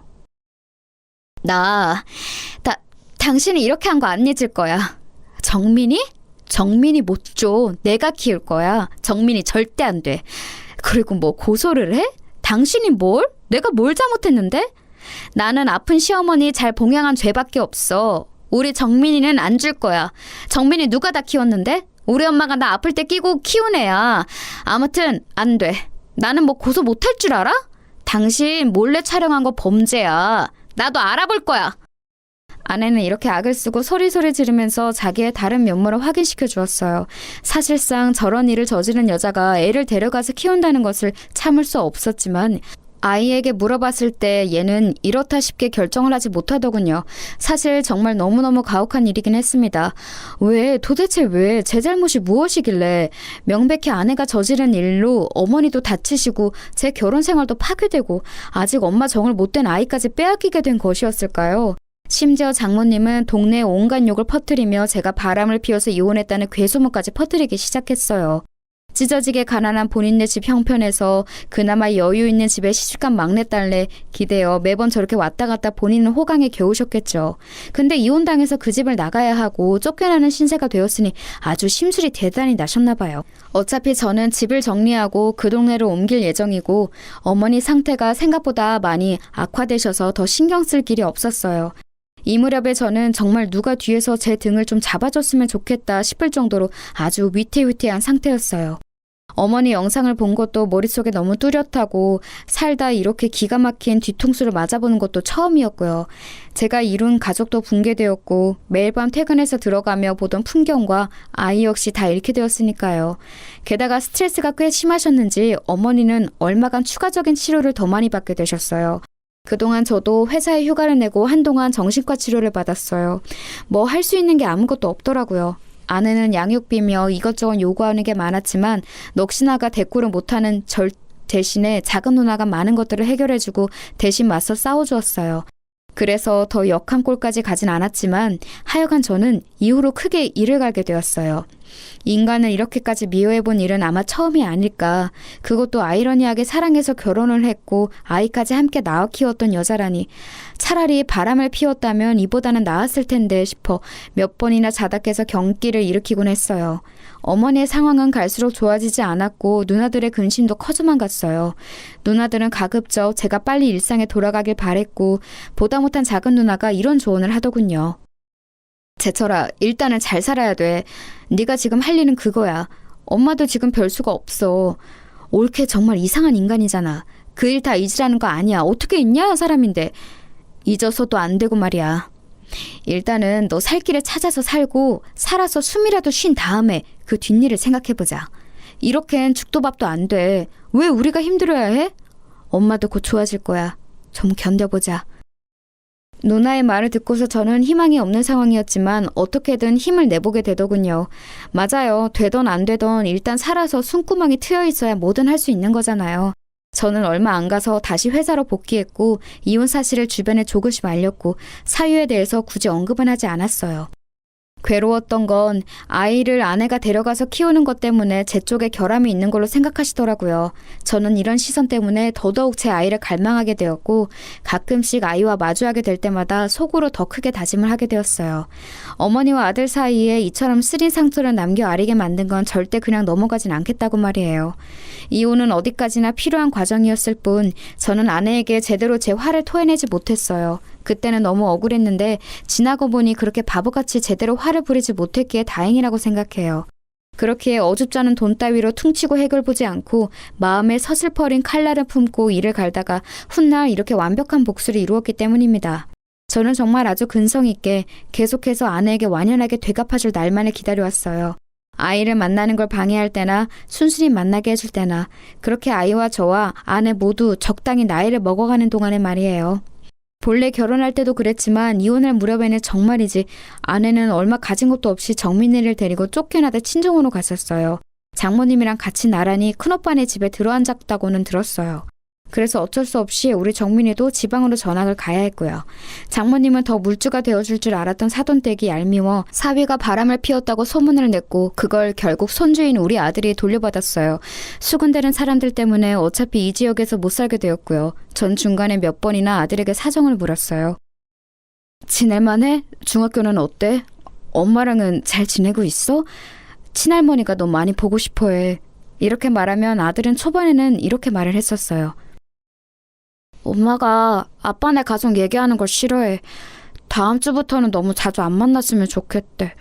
당신이 이렇게 한 거 안 잊을 거야. 정민이? 정민이 못 줘. 내가 키울 거야. 정민이 절대 안 돼. 그리고 뭐 고소를 해? 당신이 뭘? 내가 뭘 잘못했는데? 나는 아픈 시어머니 잘 봉양한 죄밖에 없어. 우리 정민이는 안 줄 거야. 정민이 누가 다 키웠는데? 우리 엄마가 나 아플 때 끼고 키운 애야. 아무튼 안 돼. 나는 뭐 고소 못할 줄 알아? 당신 몰래 촬영한 거 범죄야. 나도 알아볼 거야. 아내는 이렇게 악을 쓰고 소리소리 지르면서 자기의 다른 면모를 확인시켜 주었어요. 사실상 저런 일을 저지른 여자가 애를 데려가서 키운다는 것을 참을 수 없었지만 아이에게 물어봤을 때 얘는 이렇다 싶게 결정을 하지 못하더군요. 사실 정말 너무너무 가혹한 일이긴 했습니다. 도대체 왜 제 잘못이 무엇이길래 명백히 아내가 저지른 일로 어머니도 다치시고 제 결혼 생활도 파괴되고 아직 엄마 정을 못된 아이까지 빼앗기게 된 것이었을까요? 심지어 장모님은 동네에 온갖 욕을 퍼뜨리며 제가 바람을 피워서 이혼했다는 괴소문까지 퍼뜨리기 시작했어요. 찢어지게 가난한 본인네 집 형편에서 그나마 여유 있는 집에 시집간 막내딸내 기대어 매번 저렇게 왔다 갔다 본인은 호강에 겨우셨겠죠. 근데 이혼당해서 그 집을 나가야 하고 쫓겨나는 신세가 되었으니 아주 심술이 대단히 나셨나 봐요. 어차피 저는 집을 정리하고 그 동네로 옮길 예정이고 어머니 상태가 생각보다 많이 악화되셔서 더 신경 쓸 길이 없었어요. 이 무렵에 저는 정말 누가 뒤에서 제 등을 좀 잡아줬으면 좋겠다 싶을 정도로 아주 위태위태한 상태였어요. 어머니 영상을 본 것도 머릿속에 너무 뚜렷하고 살다 이렇게 기가 막힌 뒤통수를 맞아보는 것도 처음이었고요. 제가 이룬 가족도 붕괴되었고 매일 밤 퇴근해서 들어가며 보던 풍경과 아이 역시 다 잃게 되었으니까요. 게다가 스트레스가 꽤 심하셨는지 어머니는 얼마간 추가적인 치료를 더 많이 받게 되셨어요. 그동안 저도 회사에 휴가를 내고 한동안 정신과 치료를 받았어요. 뭐 할 수 있는 게 아무것도 없더라고요. 아내는 양육비며 이것저것 요구하는 게 많았지만 넋이나가 대꾸를 못하는 절 대신에 작은 누나가 많은 것들을 해결해주고 대신 맞서 싸워주었어요. 그래서 더 역한 꼴까지 가진 않았지만 하여간 저는 이후로 크게 일을 갈게 되었어요. 인간을 이렇게까지 미워해본 일은 아마 처음이 아닐까. 그것도 아이러니하게 사랑해서 결혼을 했고 아이까지 함께 낳아 키웠던 여자라니. 차라리 바람을 피웠다면 이보다는 나았을 텐데 싶어 몇 번이나 자다 깨서 경기를 일으키곤 했어요. 어머니의 상황은 갈수록 좋아지지 않았고 누나들의 근심도 커져만 갔어요. 누나들은 가급적 제가 빨리 일상에 돌아가길 바랬고 보다 못한 작은 누나가 이런 조언을 하더군요. 제철아, 일단은 잘 살아야 돼. 네가 지금 할 일은 그거야. 엄마도 지금 별 수가 없어. 올케 정말 이상한 인간이잖아. 그 일 다 잊으라는 거 아니야. 어떻게 잊냐, 사람인데. 잊어서도 안 되고 말이야. 일단은 너 살 길을 찾아서 살고 살아서 숨이라도 쉰 다음에 그 뒷일을 생각해보자. 이렇겐 죽도 밥도 안 돼. 왜 우리가 힘들어야 해? 엄마도 곧 좋아질 거야. 좀 견뎌보자. 누나의 말을 듣고서 저는 희망이 없는 상황이었지만 어떻게든 힘을 내보게 되더군요. 맞아요. 되던 안 되던 일단 살아서 숨구멍이 트여 있어야 뭐든 할 수 있는 거잖아요. 저는 얼마 안 가서 다시 회사로 복귀했고 이혼 사실을 주변에 조금씩 알렸고 사유에 대해서 굳이 언급은 하지 않았어요. 괴로웠던 건 아이를 아내가 데려가서 키우는 것 때문에 제 쪽에 결함이 있는 걸로 생각하시더라고요. 저는 이런 시선 때문에 더더욱 제 아이를 갈망하게 되었고 가끔씩 아이와 마주하게 될 때마다 속으로 더 크게 다짐을 하게 되었어요. 어머니와 아들 사이에 이처럼 쓰린 상처를 남겨 아리게 만든 건 절대 그냥 넘어가진 않겠다고 말이에요. 이혼은 어디까지나 필요한 과정이었을 뿐 저는 아내에게 제대로 제 화를 토해내지 못했어요. 그때는 너무 억울했는데 지나고 보니 그렇게 바보같이 제대로 화를 부리지 못했기에 다행이라고 생각해요. 그렇게 어줍지 않은 돈 따위로 퉁치고 해결 보지 않고 마음에 서슬퍼린 칼날을 품고 일을 갈다가 훗날 이렇게 완벽한 복수를 이루었기 때문입니다. 저는 정말 아주 근성 있게 계속해서 아내에게 완연하게 되갚아줄 날만을 기다려왔어요. 아이를 만나는 걸 방해할 때나 순순히 만나게 해줄 때나 그렇게 아이와 저와 아내 모두 적당히 나이를 먹어가는 동안에 말이에요. 본래 결혼할 때도 그랬지만 이혼할 무렵에는 정말이지 아내는 얼마 가진 것도 없이 정민이를 데리고 쫓겨나다 친정으로 갔었어요. 장모님이랑 같이 나란히 큰오빠네 집에 들어앉았다고는 들었어요. 그래서 어쩔 수 없이 우리 정민이도 지방으로 전학을 가야 했고요. 장모님은 더 물주가 되어줄 줄 알았던 사돈댁이 얄미워 사위가 바람을 피웠다고 소문을 냈고 그걸 결국 손주인 우리 아들이 돌려받았어요. 수군대는 사람들 때문에 어차피 이 지역에서 못 살게 되었고요. 전 중간에 몇 번이나 아들에게 사정을 물었어요. 지낼만해? 중학교는 어때? 엄마랑은 잘 지내고 있어? 친할머니가 너 많이 보고 싶어해. 이렇게 말하면 아들은 초반에는 이렇게 말을 했었어요. 엄마가 아빠네 가족 얘기하는 걸 싫어해. 다음 주부터는 너무 자주 안 만났으면 좋겠대.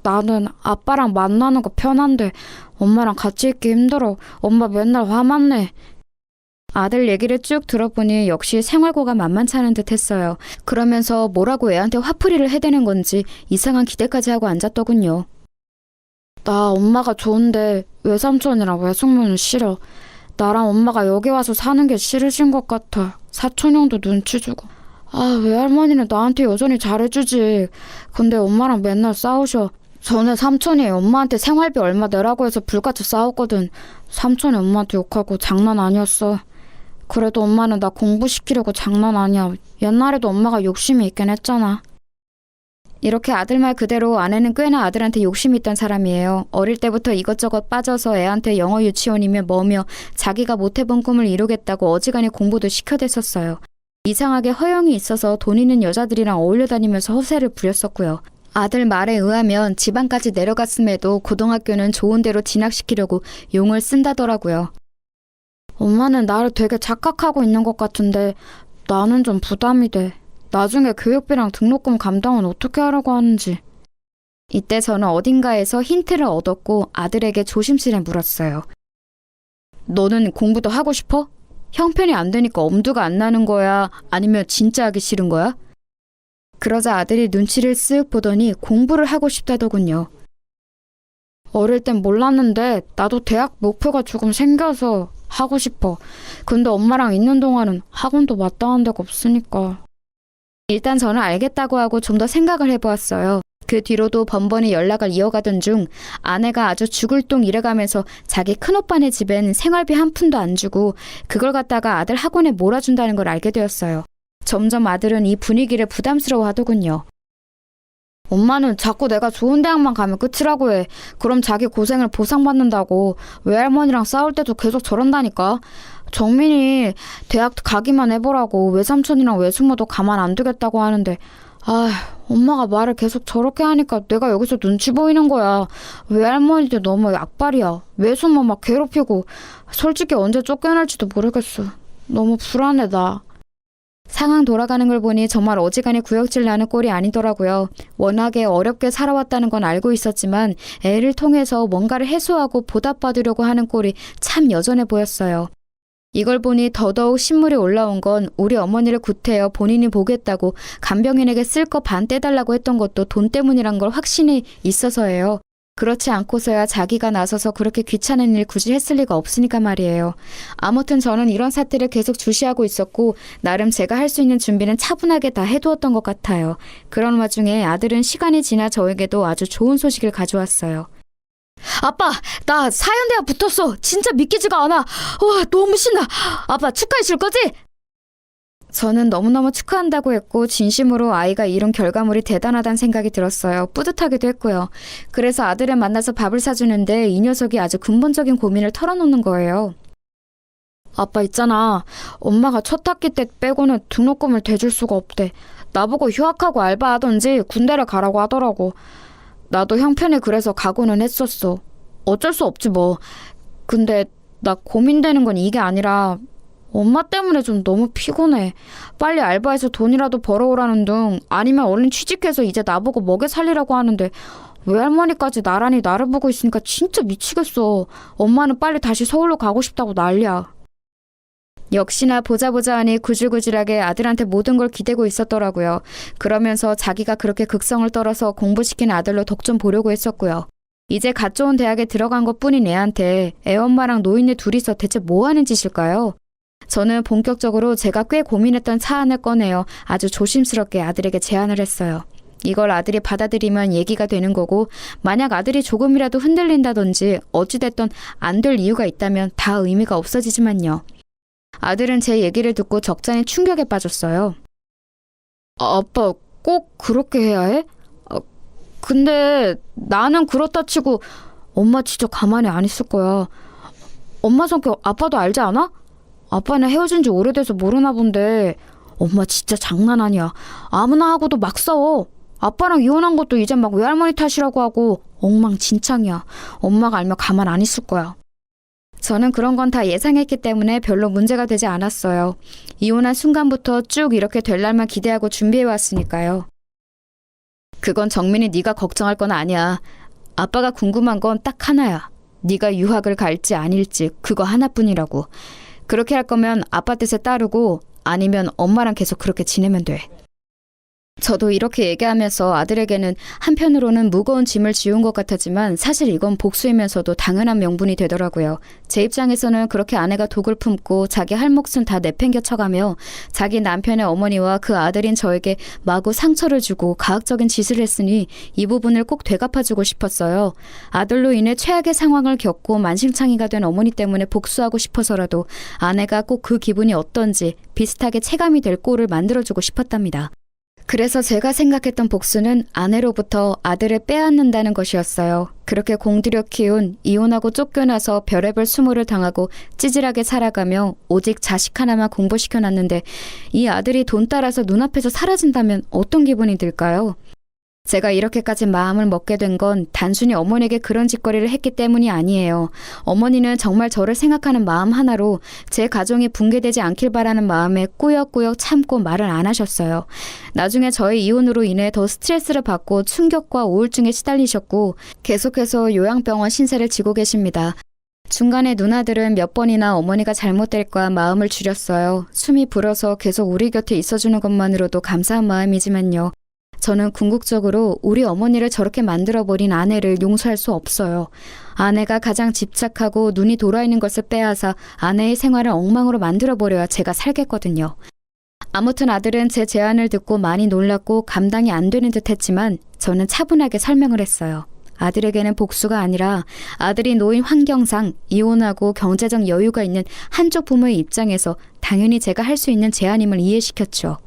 나는 아빠랑 만나는 거 편한데 엄마랑 같이 있기 힘들어. 엄마 맨날 화만 내. 아들 얘기를 쭉 들어보니 역시 생활고가 만만치 않은 듯 했어요. 그러면서 뭐라고 애한테 화풀이를 해대는 건지 이상한 기대까지 하고 앉았더군요. 나 엄마가 좋은데 외삼촌이랑 외숙모는 싫어. 나랑 엄마가 여기 와서 사는 게 싫으신 것 같아. 사촌 형도 눈치 주고. 아, 외할머니는 나한테 여전히 잘해주지. 근데 엄마랑 맨날 싸우셔. 전에 삼촌이 엄마한테 생활비 얼마 내라고 해서 불같이 싸웠거든. 삼촌이 엄마한테 욕하고 장난 아니었어. 그래도 엄마는 나 공부시키려고 장난 아니야. 옛날에도 엄마가 욕심이 있긴 했잖아. 이렇게 아들 말 그대로 아내는 꽤나 아들한테 욕심이 있던 사람이에요. 어릴 때부터 이것저것 빠져서 애한테 영어 유치원이며 뭐며 자기가 못 해본 꿈을 이루겠다고 어지간히 공부도 시켜댔었어요. 이상하게 허영이 있어서 돈 있는 여자들이랑 어울려 다니면서 허세를 부렸었고요. 아들 말에 의하면 지방까지 내려갔음에도 고등학교는 좋은 데로 진학시키려고 용을 쓴다더라고요. 엄마는 나를 되게 착각하고 있는 것 같은데 나는 좀 부담이 돼. 나중에 교육비랑 등록금 감당은 어떻게 하려고 하는지. 이때 저는 어딘가에서 힌트를 얻었고 아들에게 조심스레 물었어요. 너는 공부도 하고 싶어? 형편이 안 되니까 엄두가 안 나는 거야? 아니면 진짜 하기 싫은 거야? 그러자 아들이 눈치를 쓱 보더니 공부를 하고 싶다더군요. 어릴 땐 몰랐는데 나도 대학 목표가 조금 생겨서 하고 싶어. 근데 엄마랑 있는 동안은 학원도 마땅한 데가 없으니까. 일단 저는 알겠다고 하고 좀 더 생각을 해보았어요. 그 뒤로도 번번이 연락을 이어가던 중 아내가 아주 죽을 똥 이래가면서 자기 큰오빠네 집엔 생활비 한 푼도 안 주고 그걸 갖다가 아들 학원에 몰아준다는 걸 알게 되었어요. 점점 아들은 이 분위기를 부담스러워 하더군요. 엄마는 자꾸 내가 좋은 대학만 가면 끝이라고 해. 그럼 자기 고생을 보상받는다고. 외할머니랑 싸울 때도 계속 저런다니까. 정민이 대학 가기만 해보라고 외삼촌이랑 외숙모도 가만 안 두겠다고 하는데 엄마가 말을 계속 저렇게 하니까 내가 여기서 눈치 보이는 거야. 외할머니도 너무 약발이야. 외숙모 막 괴롭히고 솔직히 언제 쫓겨날지도 모르겠어. 너무 불안해 나. 상황 돌아가는 걸 보니 정말 어지간히 구역질 나는 꼴이 아니더라고요. 워낙에 어렵게 살아왔다는 건 알고 있었지만 애를 통해서 뭔가를 해소하고 보답받으려고 하는 꼴이 참 여전해 보였어요. 이걸 보니 더더욱 신물이 올라온 건 우리 어머니를 구태여 본인이 보겠다고 간병인에게 쓸 거 반 떼달라고 했던 것도 돈 때문이란 걸 확신이 있어서예요. 그렇지 않고서야 자기가 나서서 그렇게 귀찮은 일 굳이 했을 리가 없으니까 말이에요. 아무튼 저는 이런 사태를 계속 주시하고 있었고 나름 제가 할 수 있는 준비는 차분하게 다 해두었던 것 같아요. 그런 와중에 아들은 시간이 지나 저에게도 아주 좋은 소식을 가져왔어요. 아빠, 나 사연대학 붙었어. 진짜 믿기지가 않아. 와, 너무 신나. 아빠 축하해 줄 거지? 저는 너무너무 축하한다고 했고 진심으로 아이가 이룬 결과물이 대단하다는 생각이 들었어요. 뿌듯하기도 했고요. 그래서 아들을 만나서 밥을 사주는데 이 녀석이 아주 근본적인 고민을 털어놓는 거예요. 아빠 있잖아. 엄마가 첫 학기 때 빼고는 등록금을 대줄 수가 없대. 나보고 휴학하고 알바하던지 군대를 가라고 하더라고. 나도 형편이 그래서 가고는 했었어. 어쩔 수 없지 뭐. 근데 나 고민되는 건 이게 아니라 엄마 때문에 좀 너무 피곤해. 빨리 알바해서 돈이라도 벌어오라는 둥 아니면 얼른 취직해서 이제 나보고 먹여 살리라고 하는데 외할머니까지 나란히 나를 보고 있으니까 진짜 미치겠어. 엄마는 빨리 다시 서울로 가고 싶다고 난리야. 역시나 보자 하니 구질구질하게 아들한테 모든 걸 기대고 있었더라고요. 그러면서 자기가 그렇게 극성을 떨어서 공부시킨 아들로 덕 좀 보려고 했었고요. 이제 갓 좋은 대학에 들어간 것뿐인 애한테 애엄마랑 노인네 둘이서 대체 뭐 하는 짓일까요? 저는 본격적으로 제가 꽤 고민했던 사안을 꺼내어 아주 조심스럽게 아들에게 제안을 했어요. 이걸 아들이 받아들이면 얘기가 되는 거고 만약 아들이 조금이라도 흔들린다든지 어찌됐든 안 될 이유가 있다면 다 의미가 없어지지만요. 아들은 제 얘기를 듣고 적잖이 충격에 빠졌어요. 아빠 꼭 그렇게 해야 해? 근데 나는 그렇다 치고 엄마 진짜 가만히 안 있을 거야. 엄마 성격 아빠도 알지 않아? 아빠는 헤어진 지 오래돼서 모르나 본데 엄마 진짜 장난 아니야. 아무나 하고도 막 싸워. 아빠랑 이혼한 것도 이제 막 외할머니 탓이라고 하고 엉망진창이야. 엄마가 알면 가만 안 있을 거야. 저는 그런 건 다 예상했기 때문에 별로 문제가 되지 않았어요. 이혼한 순간부터 쭉 이렇게 될 날만 기대하고 준비해왔으니까요. 그건 정민이 네가 걱정할 건 아니야. 아빠가 궁금한 건 딱 하나야. 네가 유학을 갈지 아닐지 그거 하나뿐이라고. 그렇게 할 거면 아빠 뜻에 따르고 아니면 엄마랑 계속 그렇게 지내면 돼. 저도 이렇게 얘기하면서 아들에게는 한편으로는 무거운 짐을 지운 것 같았지만 사실 이건 복수이면서도 당연한 명분이 되더라고요. 제 입장에서는 그렇게 아내가 독을 품고 자기 할 몫은 다 내팽겨 쳐가며 자기 남편의 어머니와 그 아들인 저에게 마구 상처를 주고 가학적인 짓을 했으니 이 부분을 꼭 되갚아주고 싶었어요. 아들로 인해 최악의 상황을 겪고 만신창이가 된 어머니 때문에 복수하고 싶어서라도 아내가 꼭 그 기분이 어떤지 비슷하게 체감이 될 꼴을 만들어주고 싶었답니다. 그래서 제가 생각했던 복수는 아내로부터 아들을 빼앗는다는 것이었어요. 그렇게 공들여 키운 이혼하고 쫓겨나서 별의별 수모를 당하고 찌질하게 살아가며 오직 자식 하나만 공부시켜놨는데 이 아들이 돈 따라서 눈앞에서 사라진다면 어떤 기분이 들까요? 제가 이렇게까지 마음을 먹게 된 건 단순히 어머니에게 그런 짓거리를 했기 때문이 아니에요. 어머니는 정말 저를 생각하는 마음 하나로 제 가정이 붕괴되지 않길 바라는 마음에 꾸역꾸역 참고 말을 안 하셨어요. 나중에 저의 이혼으로 인해 더 스트레스를 받고 충격과 우울증에 시달리셨고 계속해서 요양병원 신세를 지고 계십니다. 중간에 누나들은 몇 번이나 어머니가 잘못될까 마음을 줄였어요. 숨이 불어서 계속 우리 곁에 있어주는 것만으로도 감사한 마음이지만요. 저는 궁극적으로 우리 어머니를 저렇게 만들어버린 아내를 용서할 수 없어요. 아내가 가장 집착하고 눈이 돌아있는 것을 빼앗아 아내의 생활을 엉망으로 만들어버려야 제가 살겠거든요. 아무튼 아들은 제 제안을 듣고 많이 놀랐고 감당이 안 되는 듯 했지만 저는 차분하게 설명을 했어요. 아들에게는 복수가 아니라 아들이 놓인 환경상 이혼하고 경제적 여유가 있는 한쪽 부모의 입장에서 당연히 제가 할 수 있는 제안임을 이해시켰죠.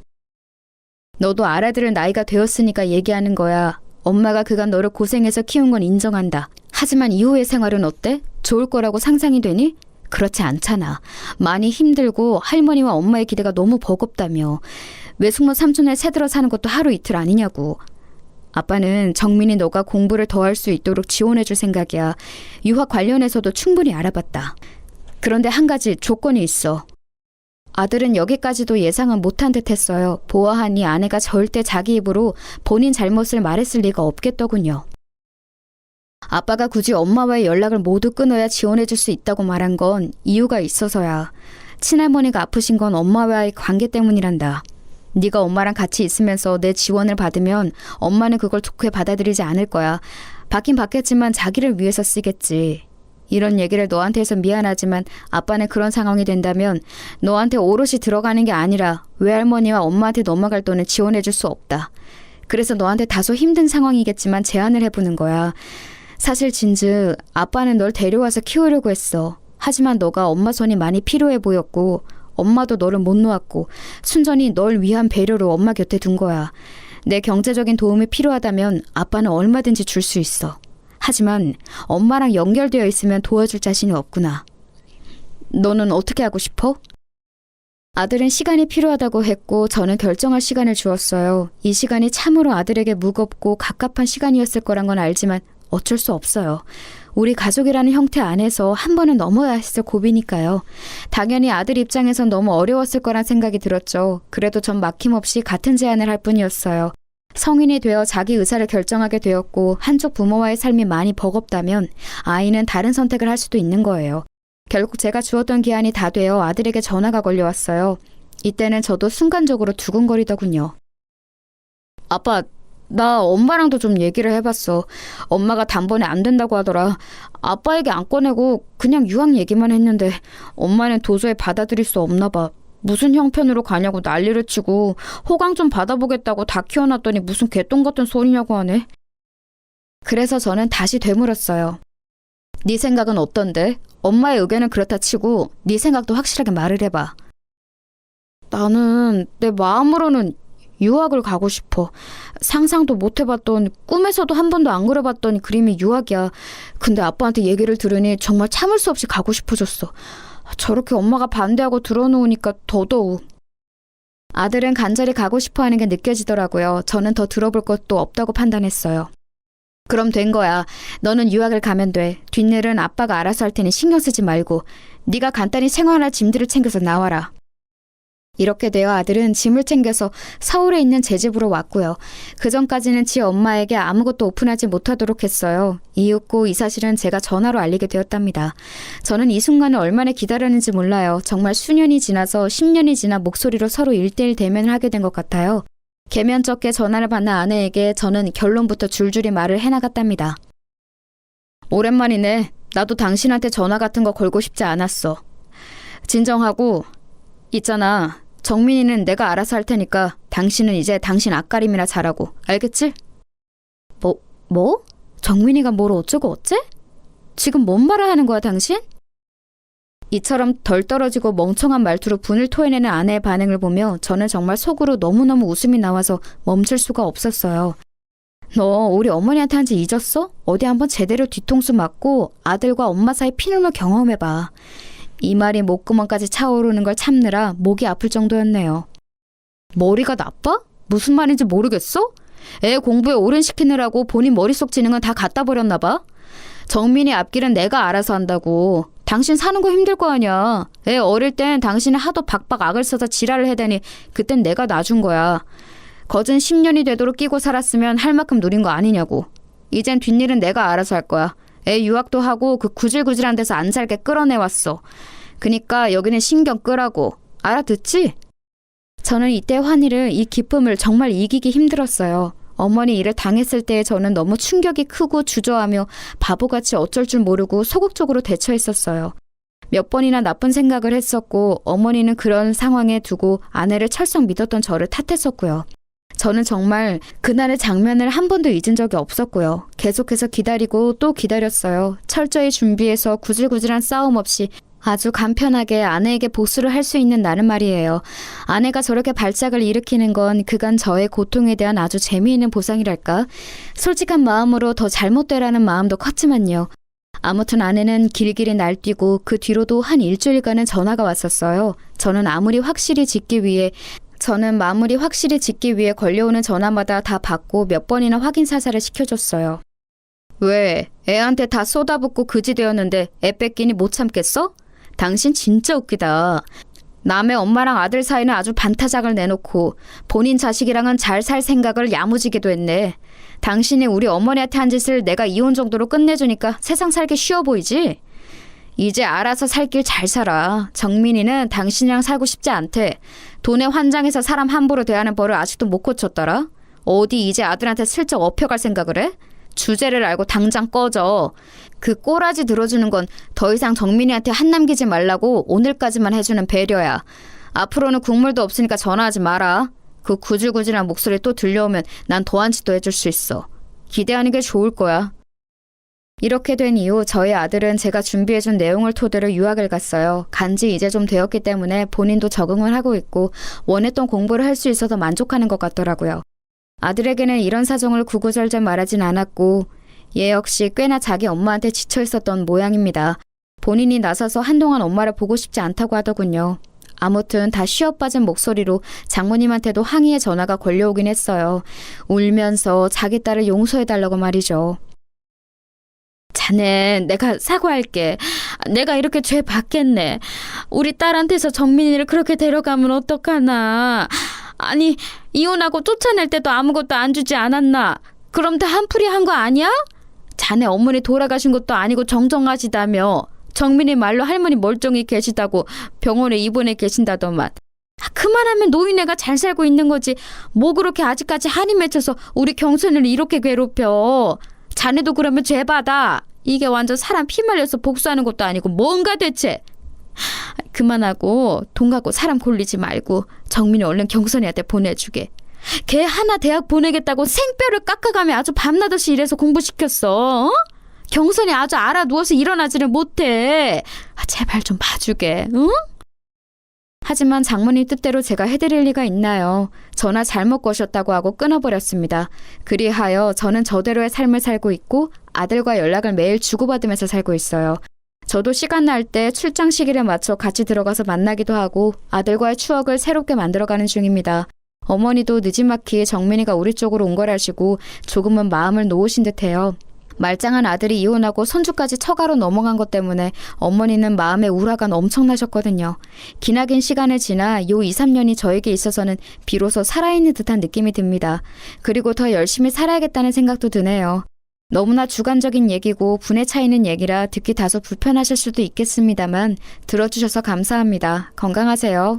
너도 알아들을 나이가 되었으니까 얘기하는 거야. 엄마가 그간 너를 고생해서 키운 건 인정한다. 하지만 이후의 생활은 어때? 좋을 거라고 상상이 되니? 그렇지 않잖아. 많이 힘들고 할머니와 엄마의 기대가 너무 버겁다며. 외숙모 삼촌을 새들어 사는 것도 하루 이틀 아니냐고. 아빠는 정민이 너가 공부를 더 할 수 있도록 지원해줄 생각이야. 유학 관련해서도 충분히 알아봤다. 그런데 한 가지 조건이 있어. 아들은 여기까지도 예상은 못한 듯 했어요. 보아하니 아내가 절대 자기 입으로 본인 잘못을 말했을 리가 없겠더군요. 아빠가 굳이 엄마와의 연락을 모두 끊어야 지원해줄 수 있다고 말한 건 이유가 있어서야. 친할머니가 아프신 건 엄마와의 관계 때문이란다. 네가 엄마랑 같이 있으면서 내 지원을 받으면 엄마는 그걸 좋게 받아들이지 않을 거야. 받긴 받겠지만 자기를 위해서 쓰겠지. 이런 얘기를 너한테 해서 미안하지만 아빠는 그런 상황이 된다면 너한테 오롯이 들어가는 게 아니라 외할머니와 엄마한테 넘어갈 돈은 지원해줄 수 없다. 그래서 너한테 다소 힘든 상황이겠지만 제안을 해보는 거야. 사실 진즉 아빠는 널 데려와서 키우려고 했어. 하지만 너가 엄마 손이 많이 필요해 보였고 엄마도 너를 못 놓았고 순전히 널 위한 배려로 엄마 곁에 둔 거야. 내 경제적인 도움이 필요하다면 아빠는 얼마든지 줄 수 있어. 하지만 엄마랑 연결되어 있으면 도와줄 자신이 없구나. 너는 어떻게 하고 싶어? 아들은 시간이 필요하다고 했고 저는 결정할 시간을 주었어요. 이 시간이 참으로 아들에게 무겁고 갑갑한 시간이었을 거란 건 알지만 어쩔 수 없어요. 우리 가족이라는 형태 안에서 한 번은 넘어야 했을 고비니까요. 당연히 아들 입장에선 너무 어려웠을 거란 생각이 들었죠. 그래도 전 막힘없이 같은 제안을 할 뿐이었어요. 성인이 되어 자기 의사를 결정하게 되었고 한쪽 부모와의 삶이 많이 버겁다면 아이는 다른 선택을 할 수도 있는 거예요. 결국 제가 주었던 기한이 다 되어 아들에게 전화가 걸려왔어요. 이때는 저도 순간적으로 두근거리더군요. 아빠, 나 엄마랑도 좀 얘기를 해봤어. 엄마가 단번에 안 된다고 하더라. 아빠에게 안 꺼내고 그냥 유학 얘기만 했는데 엄마는 도저히 받아들일 수 없나 봐. 무슨 형편으로 가냐고 난리를 치고 호강 좀 받아보겠다고 다 키워놨더니 무슨 개똥 같은 소리냐고 하네. 그래서 저는 다시 되물었어요. 네 생각은 어떤데? 엄마의 의견은 그렇다 치고 네 생각도 확실하게 말을 해봐. 나는 내 마음으로는 유학을 가고 싶어. 상상도 못 해봤던, 꿈에서도 한 번도 안 그려봤던 그림이 유학이야. 근데 아빠한테 얘기를 들으니 정말 참을 수 없이 가고 싶어졌어. 저렇게 엄마가 반대하고 들어놓으니까 더더욱. 아들은 간절히 가고 싶어하는 게 느껴지더라고요. 저는 더 들어볼 것도 없다고 판단했어요. 그럼 된 거야. 너는 유학을 가면 돼. 뒷일은 아빠가 알아서 할 테니 신경 쓰지 말고 네가 간단히 생활할 짐들을 챙겨서 나와라. 이렇게 되어 아들은 짐을 챙겨서 서울에 있는 제 집으로 왔고요. 그전까지는 지 엄마에게 아무것도 오픈하지 못하도록 했어요. 이윽고 이 사실은 제가 전화로 알리게 되었답니다. 저는 이 순간을 얼마나 기다렸는지 몰라요. 정말 수년이 지나서 10년이 지나 목소리로 서로 1:1 대면을 하게 된 것 같아요. 개면쩍게 전화를 받는 아내에게 저는 결론부터 줄줄이 말을 해나갔답니다. 오랜만이네. 나도 당신한테 전화 같은 거 걸고 싶지 않았어. 진정하고 있잖아. 정민이는 내가 알아서 할 테니까 당신은 이제 당신 앞가림이나 잘하고. 알겠지? 뭐? 정민이가 뭘 어쩌고 어째? 지금 뭔 말을 하는 거야 당신? 이처럼 덜 떨어지고 멍청한 말투로 분을 토해내는 아내의 반응을 보며 저는 정말 속으로 너무너무 웃음이 나와서 멈출 수가 없었어요. 너 우리 어머니한테 한 지 잊었어? 어디 한번 제대로 뒤통수 맞고 아들과 엄마 사이 피눈물 경험해봐. 이 말이 목구멍까지 차오르는 걸 참느라 목이 아플 정도였네요. 머리가 나빠? 무슨 말인지 모르겠어? 애 공부에 오른시키느라고 본인 머릿속 지능은 다 갖다 버렸나 봐? 정민이 앞길은 내가 알아서 한다고. 당신 사는 거 힘들 거 아니야. 애 어릴 땐 당신이 하도 박박 악을 써서 지랄을 해대니 그땐 내가 놔준 거야. 거진 10년이 되도록 끼고 살았으면 할 만큼 누린 거 아니냐고. 이젠 뒷일은 내가 알아서 할 거야. 애 유학도 하고 그 구질구질한 데서 안 살게 끌어내왔어. 그니까 여기는 신경 끄라고. 알아듣지? 저는 이때 환희를, 이 기쁨을 정말 이기기 힘들었어요. 어머니 일을 당했을 때 저는 너무 충격이 크고 주저하며 바보같이 어쩔 줄 모르고 소극적으로 대처했었어요. 몇 번이나 나쁜 생각을 했었고 어머니는 그런 상황에 두고 아내를 철썩 믿었던 저를 탓했었고요. 저는 정말 그날의 장면을 한 번도 잊은 적이 없었고요. 계속해서 기다리고 또 기다렸어요. 철저히 준비해서 구질구질한 싸움 없이 아주 간편하게 아내에게 보수를 할 수 있는 나는 말이에요. 아내가 저렇게 발작을 일으키는 건 그간 저의 고통에 대한 아주 재미있는 보상이랄까? 솔직한 마음으로 더 잘못되라는 마음도 컸지만요. 아무튼 아내는 길길이 날뛰고 그 뒤로도 한 일주일간은 전화가 왔었어요. 저는 마무리 확실히 짓기 위해 걸려오는 전화마다 다 받고 몇 번이나 확인 사살을 시켜줬어요. 왜? 애한테 다 쏟아붓고 그지 되었는데 애 뺏기니 못 참겠어? 당신 진짜 웃기다. 남의 엄마랑 아들 사이는 아주 반타작을 내놓고 본인 자식이랑은 잘 살 생각을 야무지게도 했네. 당신이 우리 어머니한테 한 짓을 내가 이혼 정도로 끝내주니까 세상 살기 쉬워 보이지? 이제 알아서 살 길 잘 살아. 정민이는 당신이랑 살고 싶지 않대. 돈에 환장해서 사람 함부로 대하는 벌을 아직도 못 고쳤더라. 어디 이제 아들한테 슬쩍 업혀갈 생각을 해? 주제를 알고 당장 꺼져. 그 꼬라지 들어주는 건 더 이상 정민이한테 한 남기지 말라고 오늘까지만 해주는 배려야. 앞으로는 국물도 없으니까 전화하지 마라. 그 구질구질한 목소리 또 들려오면 난 더한 짓도 해줄 수 있어. 기대하는 게 좋을 거야. 이렇게 된 이후 저희 아들은 제가 준비해준 내용을 토대로 유학을 갔어요. 간지 이제 좀 되었기 때문에 본인도 적응을 하고 있고 원했던 공부를 할 수 있어서 만족하는 것 같더라고요. 아들에게는 이런 사정을 구구절절 말하진 않았고 얘 역시 꽤나 자기 엄마한테 지쳐 있었던 모양입니다. 본인이 나서서 한동안 엄마를 보고 싶지 않다고 하더군요. 아무튼 다 쉬어빠진 목소리로 장모님한테도 항의의 전화가 걸려오긴 했어요. 울면서 자기 딸을 용서해달라고 말이죠. 자네, 내가 사과할게. 내가 이렇게 죄 받겠네. 우리 딸한테서 정민이를 그렇게 데려가면 어떡하나. 아니, 이혼하고 쫓아낼 때도 아무것도 안 주지 않았나. 그럼 다 한풀이 한 거 아니야? 자네 어머니 돌아가신 것도 아니고 정정하시다며. 정민이 말로 할머니 멀쩡히 계시다고 병원에 입원해 계신다더만. 그만하면 노인네가 잘 살고 있는 거지. 뭐 그렇게 아직까지 한이 맺혀서 우리 경선을 이렇게 괴롭혀. 자네도 그러면 죄받아. 이게 완전 사람 피 말려서 복수하는 것도 아니고 뭔가 대체. 그만하고 돈 갖고 사람 골리지 말고 정민이 얼른 경선이한테 보내주게. 걔 하나 대학 보내겠다고 생뼈를 깎아가며 아주 밤낮없이 일해서 공부시켰어. 어? 경선이 아주 알아 누워서 일어나지를 못해. 제발 좀 봐주게. 응? 하지만 장모님 뜻대로 제가 해드릴 리가 있나요? 전화 잘못 거셨다고 하고 끊어버렸습니다. 그리하여 저는 저대로의 삶을 살고 있고 아들과 연락을 매일 주고받으면서 살고 있어요. 저도 시간 날 때 출장 시기를 맞춰 같이 들어가서 만나기도 하고 아들과의 추억을 새롭게 만들어가는 중입니다. 어머니도 느지막이 정민이가 우리 쪽으로 온 거라시고 조금은 마음을 놓으신 듯해요. 말짱한 아들이 이혼하고 손주까지 처가로 넘어간 것 때문에 어머니는 마음의 우라가 엄청나셨거든요. 기나긴 시간을 지나 요 2, 3년이 저에게 있어서는 비로소 살아있는 듯한 느낌이 듭니다. 그리고 더 열심히 살아야겠다는 생각도 드네요. 너무나 주관적인 얘기고 분에 차이는 얘기라 듣기 다소 불편하실 수도 있겠습니다만 들어주셔서 감사합니다. 건강하세요.